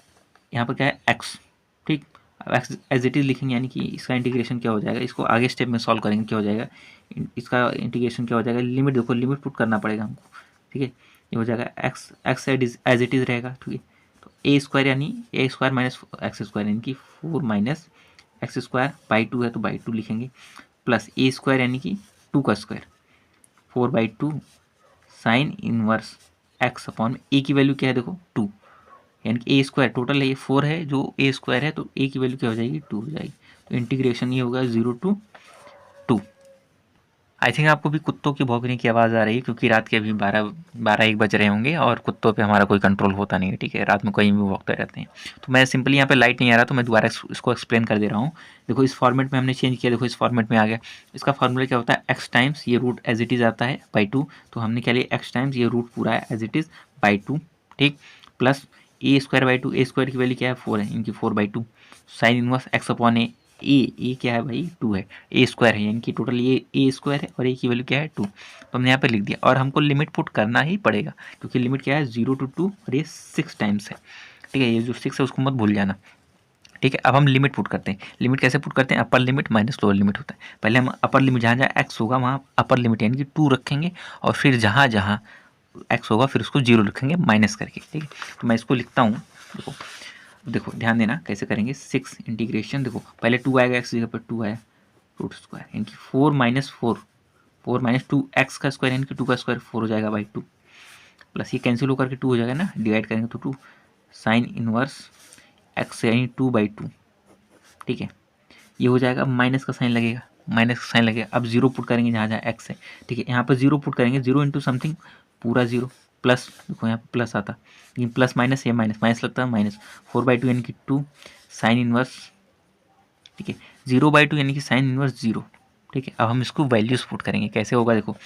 यहाँ पर क्या है x, ठीक। अब x एज इट इज़ लिखेंगे, यानी कि इसका इंटीग्रेशन क्या हो जाएगा, इसको आगे स्टेप में सॉल्व करेंगे क्या हो जाएगा, इसका इंटीग्रेशन क्या हो जाएगा, लिमिट, देखो लिमिट पुट करना पड़ेगा हमको, ठीक है। ये हो जाएगा एक्स एज इट इज़ रहेगा, ठीक है। तो a² यानी a² - x² यानी कि 4 - x²/2 है तो /2 लिखेंगे, प्लस a² यानी कि 2 का square 4/2 sine inverse x upon a की वैल्यू क्या है, देखो 2, यानी कि a² टोटल है, ये 4 है, जो a² है तो a की वैल्यू क्या हो जाएगी, 2 हो जाएगी। तो इंटीग्रेशन ये होगा 0 to 2। आई थिंक आपको भी कुत्तों की भौंकने की आवाज़ आ रही है, क्योंकि रात के अभी 12-1 बज रहे होंगे और कुत्तों पे हमारा कोई कंट्रोल होता नहीं है, ठीक है। रात में कहीं भी भौंकते रहते हैं। तो मैं सिंपली यहाँ पे लाइट नहीं आ रहा तो मैं दोबारा इसको एक्सप्लेन कर दे रहा हूँ। देखो इस फॉर्मेट में हमने चेंज किया, देखो इस फॉर्मेट में आ गया। इसका फॉर्मूला क्या होता है, एक्स टाइम्स ये रूट एज इट इज़ आता है /2, तो हमने क्या लिया, एक्स टाइम्स ये रूट पूरा है एज इट इज़ /2, ठीक, प्लस a²/2, a² की वैल्यू क्या है, 4 है, इनकी 4/2 साइन इनवर्स x अपॉन ए क्या है भाई, 2 है, a² है, यानी कि टोटल ये a² है और a की वैल्यू क्या है 2, तो हमने यहाँ पे लिख दिया। और हमको लिमिट पुट करना ही पड़ेगा, क्योंकि लिमिट क्या है 0 to 2 और ये 6 टाइम्स है, ठीक है। ये जो 6 है उसको मत भूल जाना, ठीक है। अब हम लिमिट पुट करते हैं। लिमिट कैसे पुट करते हैं, upper limit minus lower limit होता है। पहले हम अपर लिमिट जहाँ जहाँ x होगा वहाँ अपर लिमिट यानी कि 2 रखेंगे, और फिर जहाँ जहाँ x होगा फिर उसको 0 रखेंगे माइनस करके, ठीक है। तो मैं इसको लिखता हूँ, देखो ध्यान देना कैसे करेंगे, 6 इंटीग्रेशन, देखो पहले 2 आएगा, x जगह पर 2 आया √² यानी कि 4 - 4 4 माइनस 2x का स्क्वायर यानी कि 2 का स्क्वायर 4 हो जाएगा बाई 2, प्लस ये कैंसिल होकर के 2 हो जाएगा ना, डिवाइड करेंगे तो 2 साइन इनवर्स x यानी 2/2, ठीक है। ये हो जाएगा, माइनस का साइन लगेगा, माइनस का साइन लगेगा। अब जीरो पुट करेंगे जहाँ जहाँ एक्स है, ठीक है। यहाँ पर जीरो पुट करेंगे, जीरो इंटू समथिंग पूरा जीरो, प्लस देखो यहाँ पर प्लस आता, लेकिन प्लस माइनस ये माइनस माइनस लगता है माइनस, 4/2 यानी कि 2 साइन इनवर्स, ठीक है। 0/2 यानी कि साइन इनवर्स 0, ठीक है। अब हम इसको वैल्यूज पुट करेंगे, कैसे होगा देखो,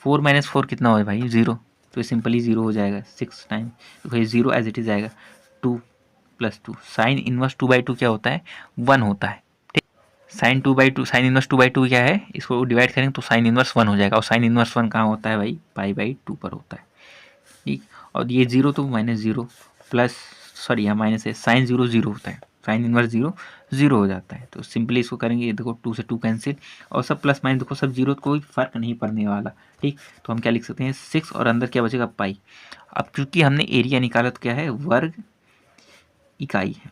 4 माइनस 4 कितना हो भाई 0, तो ये सिंपली 0 हो जाएगा 6 टाइम, तो ये 0 एज इट इज आएगा। 2 + 2 साइन इनवर्स 2/2 क्या होता है, 1 होता है, ठीक। साइन 2/2 साइन इनवर्स 2/2 क्या है, इसको डिवाइड करेंगे तो साइन इनवर्स 1 हो जाएगा, और साइन इनवर्स 1 कहाँ होता है भाई, पाई/2 पर होता है, ठीक। और ये 0 तो -0 प्लस, सॉरी यहाँ माइनस है, साइन 0 0 होता है, साइन इनवर्स 0 0 हो जाता है। तो सिंपली इसको करेंगे, ये देखो 2 से 2 कैंसिल, और सब प्लस माइनस देखो सब 0, कोई फर्क नहीं पड़ने वाला, ठीक। तो हम क्या लिख सकते हैं 6, और अंदर क्या बचेगा पाई। अब क्योंकि हमने एरिया निकाला तो क्या है, वर्ग इकाई है,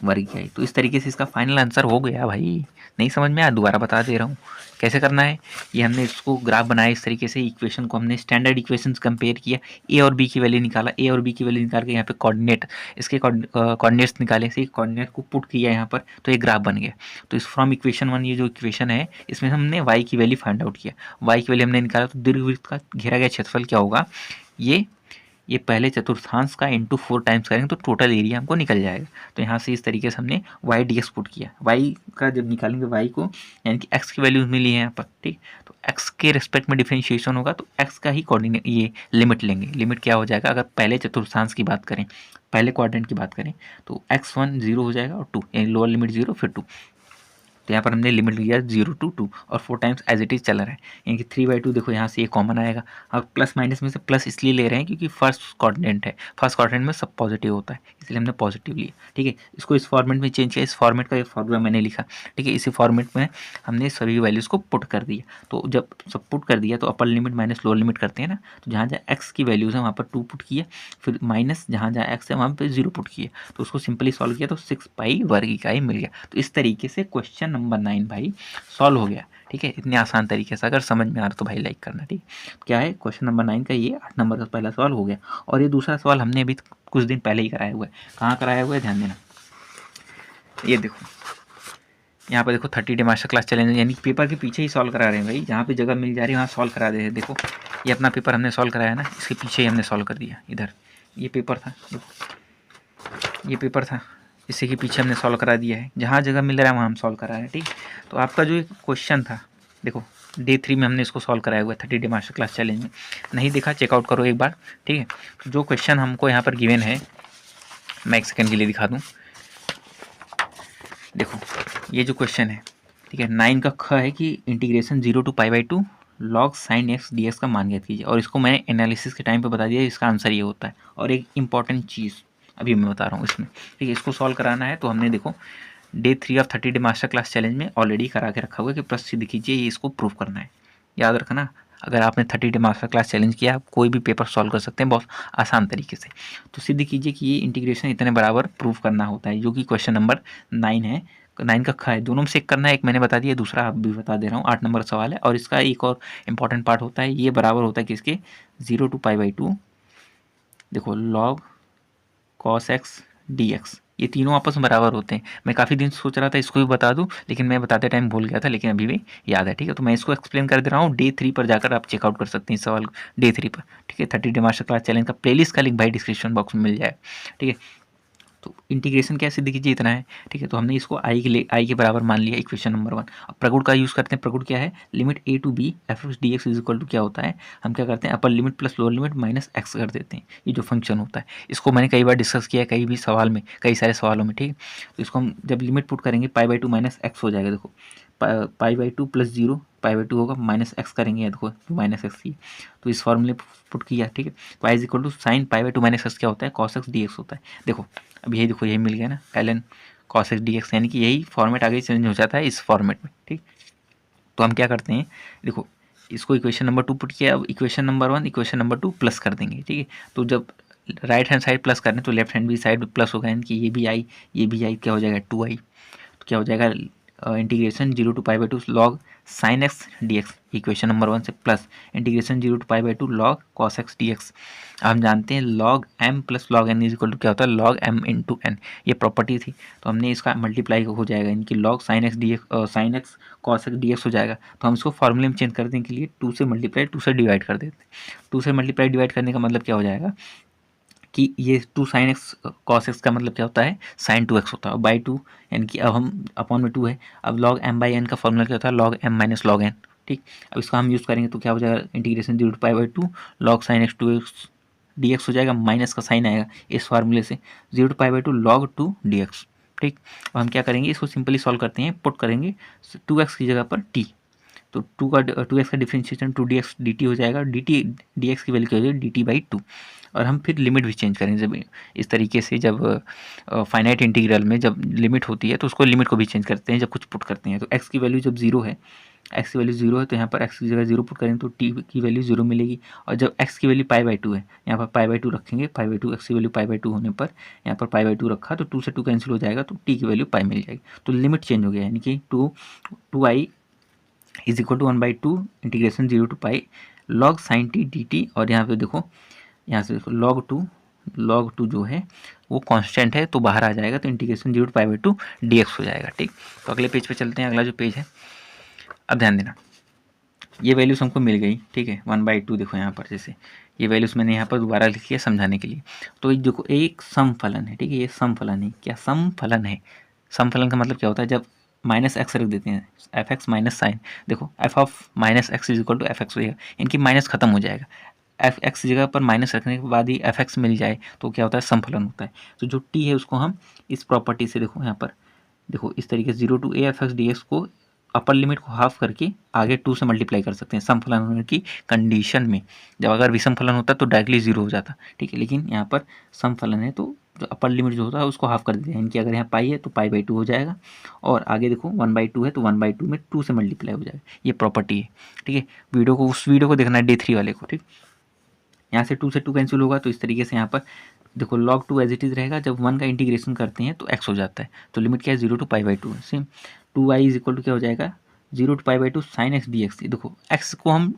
वर्ग इकाई। तो इस तरीके से इसका फाइनल आंसर हो गया भाई। नहीं समझ में आया, दोबारा बता दे रहा हूँ कैसे करना है। ये हमने इसको ग्राफ बनाया इस तरीके से, इक्वेशन को हमने स्टैंडर्ड इक्वेशंस कंपेयर किया, ए और बी की वैल्यू निकाला, ए और बी की वैल्यू निकाल के यहाँ पे कोऑर्डिनेट, इसके कोऑर्डिनेट्स निकाले, इसी कोऑर्डिनेट को पुट किया यहाँ पर, तो ये ग्राफ बन गया। तो इस फ्रॉम इक्वेशन 1 ये जो इक्वेशन है, इसमें हमने वाई की वैल्यू फाइंड आउट किया, वाई की वैल्यू हमने निकाला, तो दीर्घवृत्त का घेरा गया क्षेत्रफल क्या होगा, ये पहले चतुर्थांश का इंटू 4 टाइम्स करेंगे तो टोटल एरिया हमको निकल जाएगा। तो यहाँ से इस तरीके से हमने वाई डी एक्स पुट किया, वाई का जब निकालेंगे वाई को, यानी कि एक्स की वैल्यूज मिली है यहाँ पर, ठीक। तो एक्स के रिस्पेक्ट में डिफरेंशिएशन होगा तो एक्स का ही कोऑर्डिनेट, ये लिमिट लेंगे, लिमिट क्या हो जाएगा, अगर पहले चतुर्थांश की बात करें, पहले क्वाड्रेंट की बात करें, तो x1 0 हो जाएगा, और 2 यानी लोअर लिमिट 0 फिर 2। तो यहाँ पर हमने लिमिट लिया 0 to 2, और 4 टाइम्स एज इट इज चल रहा है, यानी कि 3/2 देखो यहाँ से ये कॉमन आएगा। अब प्लस माइनस में से प्लस इसलिए ले रहे हैं क्योंकि फर्स्ट क्वाड्रेंट है, फर्स्ट क्वाड्रेंट में सब पॉजिटिव होता है, इसलिए हमने पॉजिटिव लिया, ठीक है। इसको इस फॉर्मेट में चेंज किया, इस फॉर्मेट का ये फॉर्मूला मैंने लिखा, ठीक है। इसी फॉर्मेट में हमने सभी वैल्यूज़ को पुट कर दिया। तो जब सब पुट कर दिया तो upper limit minus lower limit करते हैं ना, तो जहाँ जहाँ एक्स की वैल्यूज़ है वहाँ पर 2 पुट किया, फिर माइनस जहाँ जहाँ एक्स है वहाँ पर 0 पुट किया, तो उसको सिंपली सॉल्व किया तो 6 पाई वर्ग इकाई मिल गया। तो इस तरीके से क्वेश्चन नंबर 9 भाई सॉल्व हो गया, ठीक है। इतने आसान तरीके से, अगर समझ में आ रहा तो भाई लाइक करना, ठीक। क्या है क्वेश्चन नंबर 9 का, ये 8 नंबर का पहला सवाल हो गया। और ये दूसरा सवाल हमने अभी कुछ दिन पहले ही कराया हुआ है। कहाँ कराया हुआ है, ध्यान देना। ये देखो यहाँ पर देखो 30 डे मास्टर क्लास चैलेंज, यानी पेपर के पीछे ही सॉल्व करा रहे हैं भाई, जहाँ पे जगह मिल जा रही है वहाँ सॉल्व करा दे रहे हैं। देखो ये अपना पेपर हमने सॉल्व कराया ना, इसके पीछे ही हमने सॉल्व कर दिया। इधर ये पेपर था, देखो ये पेपर था, इसी के पीछे हमने सॉल्व करा दिया है, जहाँ जगह मिल रहा है वहाँ हम सॉल्व करा रहे हैं, ठीक। तो आपका जो एक क्वेश्चन था, देखो डे 3 में हमने इसको सॉल्व कराया हुआ है 30 डे मास्टर क्लास चैलेंज में। नहीं देखा, चेकआउट करो एक बार, ठीक है। जो क्वेश्चन हमको यहाँ पर गिवन है, मैं एक सेकंड के लिए दिखा दूँ। देखो ये जो क्वेश्चन है, ठीक है, 9 का ख है कि integration 0 to π/2 log sin x dx का मान ज्ञात कीजिए, और इसको मैंने एनालिसिस के टाइम पे बता दिया, इसका आंसर ये होता है। और एक इंपॉर्टेंट चीज़ अभी मैं बता रहा हूँ इसमें, ठीक है। इसको सॉल्व कराना है तो हमने देखो day 3 of 30 day master class challenge में ऑलरेडी करा के रखा हुआ है कि प्रसिद्ध कीजिए, ये इसको प्रूव करना है, याद रखना। अगर आपने 30 डे मास्टर क्लास चैलेंज किया, आप कोई भी पेपर सॉल्व कर सकते हैं बहुत आसान तरीके से। तो सिद्ध कीजिए कि ये इंटीग्रेशन इतने बराबर प्रूव करना होता है, जो कि क्वेश्चन नंबर 9 है, 9 का ख है। दोनों में से एक करना है, एक मैंने बता दिया, दूसरा आप भी बता दे रहा हूँ। 8 नंबर का सवाल है, और इसका एक और इंपॉर्टेंट पार्ट होता है, ये बराबर होता है किसके, 0 to π/2 देखो log cos x dx, ये तीनों आपस में बराबर होते हैं। मैं काफ़ी दिन सोच रहा था इसको भी बता दूं, लेकिन मैं बताते टाइम भूल गया था, लेकिन अभी भी याद है, ठीक है। तो मैं इसको एक्सप्लेन कर दे रहा हूँ, डे 3 पर जाकर आप चेकआउट कर सकते हैं इस सवाल डे 3 पर, ठीक है। 30 डे मास्टर क्लास चैलेंज का प्लेलिस्ट का लिंक भाई डिस्क्रिप्शन बॉक्स में मिल जाए, ठीक है। तो इंटीग्रेशन क्या सिद्ध कीजिए, इतना है, ठीक है। तो हमने इसको आई के बराबर मान लिया इक्वेशन नंबर 1। अब प्रगुण का यूज़ करते हैं। प्रगुण क्या है, limit a to b f(x) dx is equal to क्या होता है, हम क्या करते हैं, upper limit plus lower limit minus x कर देते हैं। ये जो फंक्शन होता है, इसको मैंने कई बार डिस्कस किया है, कई भी सवाल में, कई सारे सवालों में, ठीक है। तो इसको हम जब लिमिट पुट करेंगे π/2 माइनस एक्स हो जाएगा। देखो π/2 प्लस 0 π/2 होगा, माइनस एक्स करेंगे, देखो माइनस एक्स की, तो इस फॉर्मूले पुट किया, ठीक है। y is equal to sine π/2 minus x क्या होता है, cos x dx होता है। देखो अब यही देखो, यही मिल गया ना, ln cos x dx, यानी कि यही फॉर्मेट आगे चेंज हो जाता है इस फॉर्मेट में, ठीक। तो हम क्या करते हैं, देखो इसको इक्वेशन नंबर 2 पुट किया, अब equation number 1 equation number 2 plus कर देंगे, ठीक है। तो जब राइट हैंड साइड प्लस करें तो लेफ्ट हैंड भी साइड प्लस होगा, यानी कि ये भी आई, ये भी आई, क्या हो जाएगा 2i, तो क्या हो जाएगा integration 0 to pi by two log sine x d x equation number 1 से, plus integration 0 to pi by two log cos x d x. हम जानते हैं log m plus log n is equal to क्या होता है, लॉग एम इंटू एन, ये प्रॉपर्टी थी। तो हमने इसका मल्टीप्लाई हो जाएगा, इनकी log sine x d x sine x cos x d x हो जाएगा। तो हम इसको फॉर्मूले में चेंज करने के लिए 2 से मल्टीप्लाई 2 से डिवाइड कर देते हैं। 2 से मल्टीप्लाई डिवाइड करने का मतलब क्या हो जाएगा कि ये 2 साइन एक्स कॉस एक्स का मतलब क्या होता है, साइन 2x होता है, और बाई 2 यानी कि अब हम अपॉन में 2 है। अब लॉग एम बाई एन का फॉर्मूला क्या होता है, log m minus log n. ठीक, अब इसका हम यूज़ करेंगे तो क्या हो जाएगा, integration 0 to pi by 2 log sine x 2x d x हो जाएगा, माइनस का साइन आएगा इस फार्मूले से 0 to pi by 2 log 2 d x. ठीक, अब हम क्या करेंगे, इसको सिंपली सॉल्व करते हैं, पुट करेंगे 2x की जगह पर t, तो 2x का डिफ्रेंशिएशन 2dx dt हो जाएगा, dt dx की वैल्यू क्या हो जाएगी dt बाई 2। और हम फिर लिमिट भी चेंज करेंगे, जब इस तरीके से जब फाइनाइट इंटीग्रल में जब लिमिट होती है तो उसको लिमिट को भी चेंज करते हैं जब कुछ पुट करते हैं। तो x की वैल्यू जब 0 है, x की वैल्यू 0 है तो यहाँ पर x की जगह 0 पुट करेंगे तो t की वैल्यू 0 मिलेगी। और जब x की वैल्यू पाई बाई 2 है, यहाँ पर पाई बाई 2 रखेंगे, पाई बाई 2 x की वैल्यू पाई बाई 2 होने पर यहाँ पर पाई बाई 2 रखा तो 2 से 2 कैंसिल हो जाएगा, तो t की वैल्यू पाई मिल जाएगी। तो लिमिट चेंज हो गया, यानी कि 2i is equal to 1/2 integration 0 to pi log sine t d t. और यहाँ पे देखो, यहाँ से देखो लॉग टू जो है वो कांस्टेंट है तो बाहर आ जाएगा, तो integration 0 to pi by 2 d x हो जाएगा। ठीक, तो अगले पेज पे चलते हैं। अगला जो पेज है, अब ध्यान देना, ये वैल्यूज हमको मिल गई। ठीक है, 1/2 देखो यहाँ पर, जैसे ये वैल्यूज मैंने यहाँ पर दोबारा लिख लिया समझाने के लिए। तो ये देखो एक सम फलन है, ठीक है, ये सम फलन है। क्या सम फलन है, सम फलन का मतलब क्या होता है, जब माइनस एक्स रख देते हैं, एफ एक्स माइनस साइन, देखो f of minus x is equal to f x हो जाएगा, इनकी माइनस खत्म हो जाएगा, एफ एक्स जगह पर माइनस रखने के बाद ही एफ एक्स मिल जाए तो क्या होता है, समफलन होता है। तो जो टी है उसको हम इस प्रॉपर्टी से, देखो यहाँ पर देखो इस तरीके से 0 to A f x d x को अपर लिमिट को हाफ करके आगे 2 से मल्टीप्लाई कर सकते हैं समफलन होने की कंडीशन में। जब अगर विषम फलन होता तो डायरेक्टली 0 हो जाता, ठीक है, लेकिन यहाँ पर समफलन है तो जो अपर लिमिट जो होता है उसको हाफ कर देते हैं, इनकी अगर यहाँ पाई है तो पाई बाई 2 हो जाएगा, और आगे देखो 1/2 है तो 1/2 में 2 से मल्टीप्लाई हो जाएगा, ये प्रॉपर्टी है। ठीक है, वीडियो को उस वीडियो को देखना है डे 3 वाले को। ठीक, यहाँ से 2 से 2 कैंसिल होगा, तो इस तरीके से यहाँ पर देखो log 2 एज इट इज़ रहेगा, जब 1 का इंटीग्रेशन करते हैं तो x हो जाता है, तो लिमिट क्या है 0 to pi by 2 same 2i is equal to क्या हो जाएगा 0 to pi by 2 sine x d x. देखो x को हम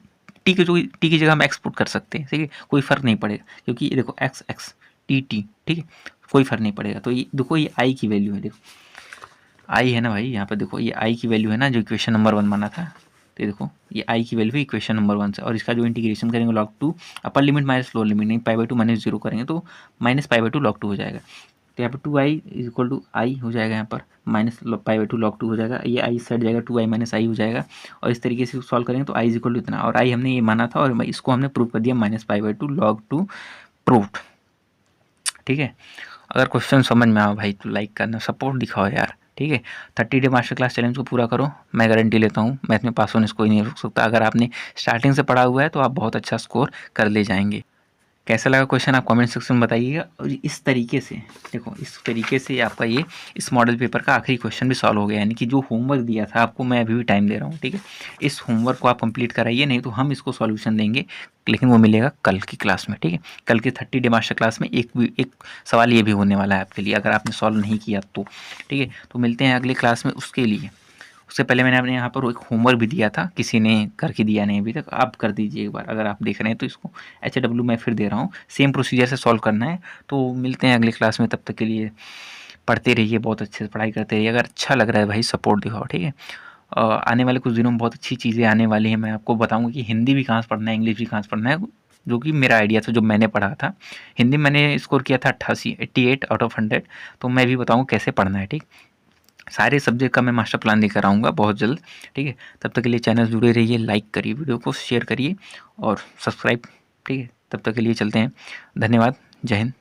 t की जगह हम x पुट कर सकते हैं, ठीक है, कोई फर्क नहीं पड़ेगा, क्योंकि ये देखो x x t t, ठीक है, कोई फर्क नहीं पड़ेगा। तो ये देखो ये i की वैल्यू है, देखो i है ना भाई, यहाँ पर देखो ये i की वैल्यू है ना, जो इक्वेशन नंबर 1 माना था, तो देखो ये i की वैल्यू है इक्वेशन नंबर 1 से, और इसका जो इंटीग्रेशन करेंगे log 2 upper limit minus lower limit, नहीं पाई बाई 2 माइनस 0 करेंगे तो माइनस पाई बाई 2 log 2 हो जाएगा। तो यहाँ पर 2i इज इक्वल टू आई हो जाएगा, यहाँ पर माइनस पाई बाई 2 log 2 हो जाएगा, ये i सेट जाएगा 2i माइनस आई हो जाएगा, और इस तरीके से सॉल्व करेंगे तो i इज इक्वल टू इतना, और i हमने ये माना था और इसको हमने प्रूव कर दिया minus pi by 2 log 2 proved. ठीक है, अगर क्वेश्चन समझ में आओ भाई तो लाइक करना, सपोर्ट दिखाओ यार। ठीक है, 30 डे मास्टर क्लास चैलेंज को पूरा करो, मैं गारंटी लेता हूँ मैथ में पास होने से कोई नहीं रोक सकता। अगर आपने स्टार्टिंग से पढ़ा हुआ है तो आप बहुत अच्छा स्कोर कर ले जाएंगे। कैसा लगा क्वेश्चन आप कमेंट सेक्शन में बताइएगा। और इस तरीके से देखो, इस तरीके से आपका ये इस मॉडल पेपर का आखिरी क्वेश्चन भी सॉल्व हो गया, यानी कि जो होमवर्क दिया था आपको मैं अभी भी टाइम दे रहा हूँ। ठीक है, इस होमवर्क को आप कंप्लीट कराइए, नहीं तो हम इसको सॉल्यूशन देंगे, लेकिन वो मिलेगा कल की क्लास में। ठीक है, कल के 30 डे मास्टर क्लास में एक सवाल ये भी होने वाला है आपके लिए, अगर आपने सॉल्व नहीं किया तो। ठीक है, तो मिलते हैं अगले क्लास में उसके लिए। उससे पहले मैंने अपने यहाँ पर एक होमवर्क भी दिया था, किसी ने करके दिया नहीं अभी तक, आप कर दीजिए एक बार अगर आप देख रहे हैं तो। इसको HW मैं फिर दे रहा हूँ, सेम प्रोसीजर से सॉल्व करना है। तो मिलते हैं अगली क्लास में, तब तक के लिए पढ़ते रहिए, बहुत अच्छे से पढ़ाई करते रहिए। अगर अच्छा लग रहा है भाई सपोर्ट दिखाओ। ठीक है, आने वाले कुछ दिनों में बहुत अच्छी चीज़ें आने वाली हैं, मैं आपको बताऊँगा कि हिंदी भी कहाँ से पढ़ना है, इंग्लिश भी कहाँ से पढ़ना है, जो कि मेरा आइडिया था जो मैंने पढ़ा था। हिंदी मैंने स्कोर किया था 88 आउट ऑफ 100, तो मैं भी बताऊँगा कैसे पढ़ना है। ठीक, सारे सब्जेक्ट का मैं मास्टर प्लान लेकर आऊँगा बहुत जल्द। ठीक है, तब तक के लिए चैनल जुड़े रहिए, लाइक करिए, वीडियो को शेयर करिए और सब्सक्राइब। ठीक है, तब तक के लिए चलते हैं, धन्यवाद, जय हिंद।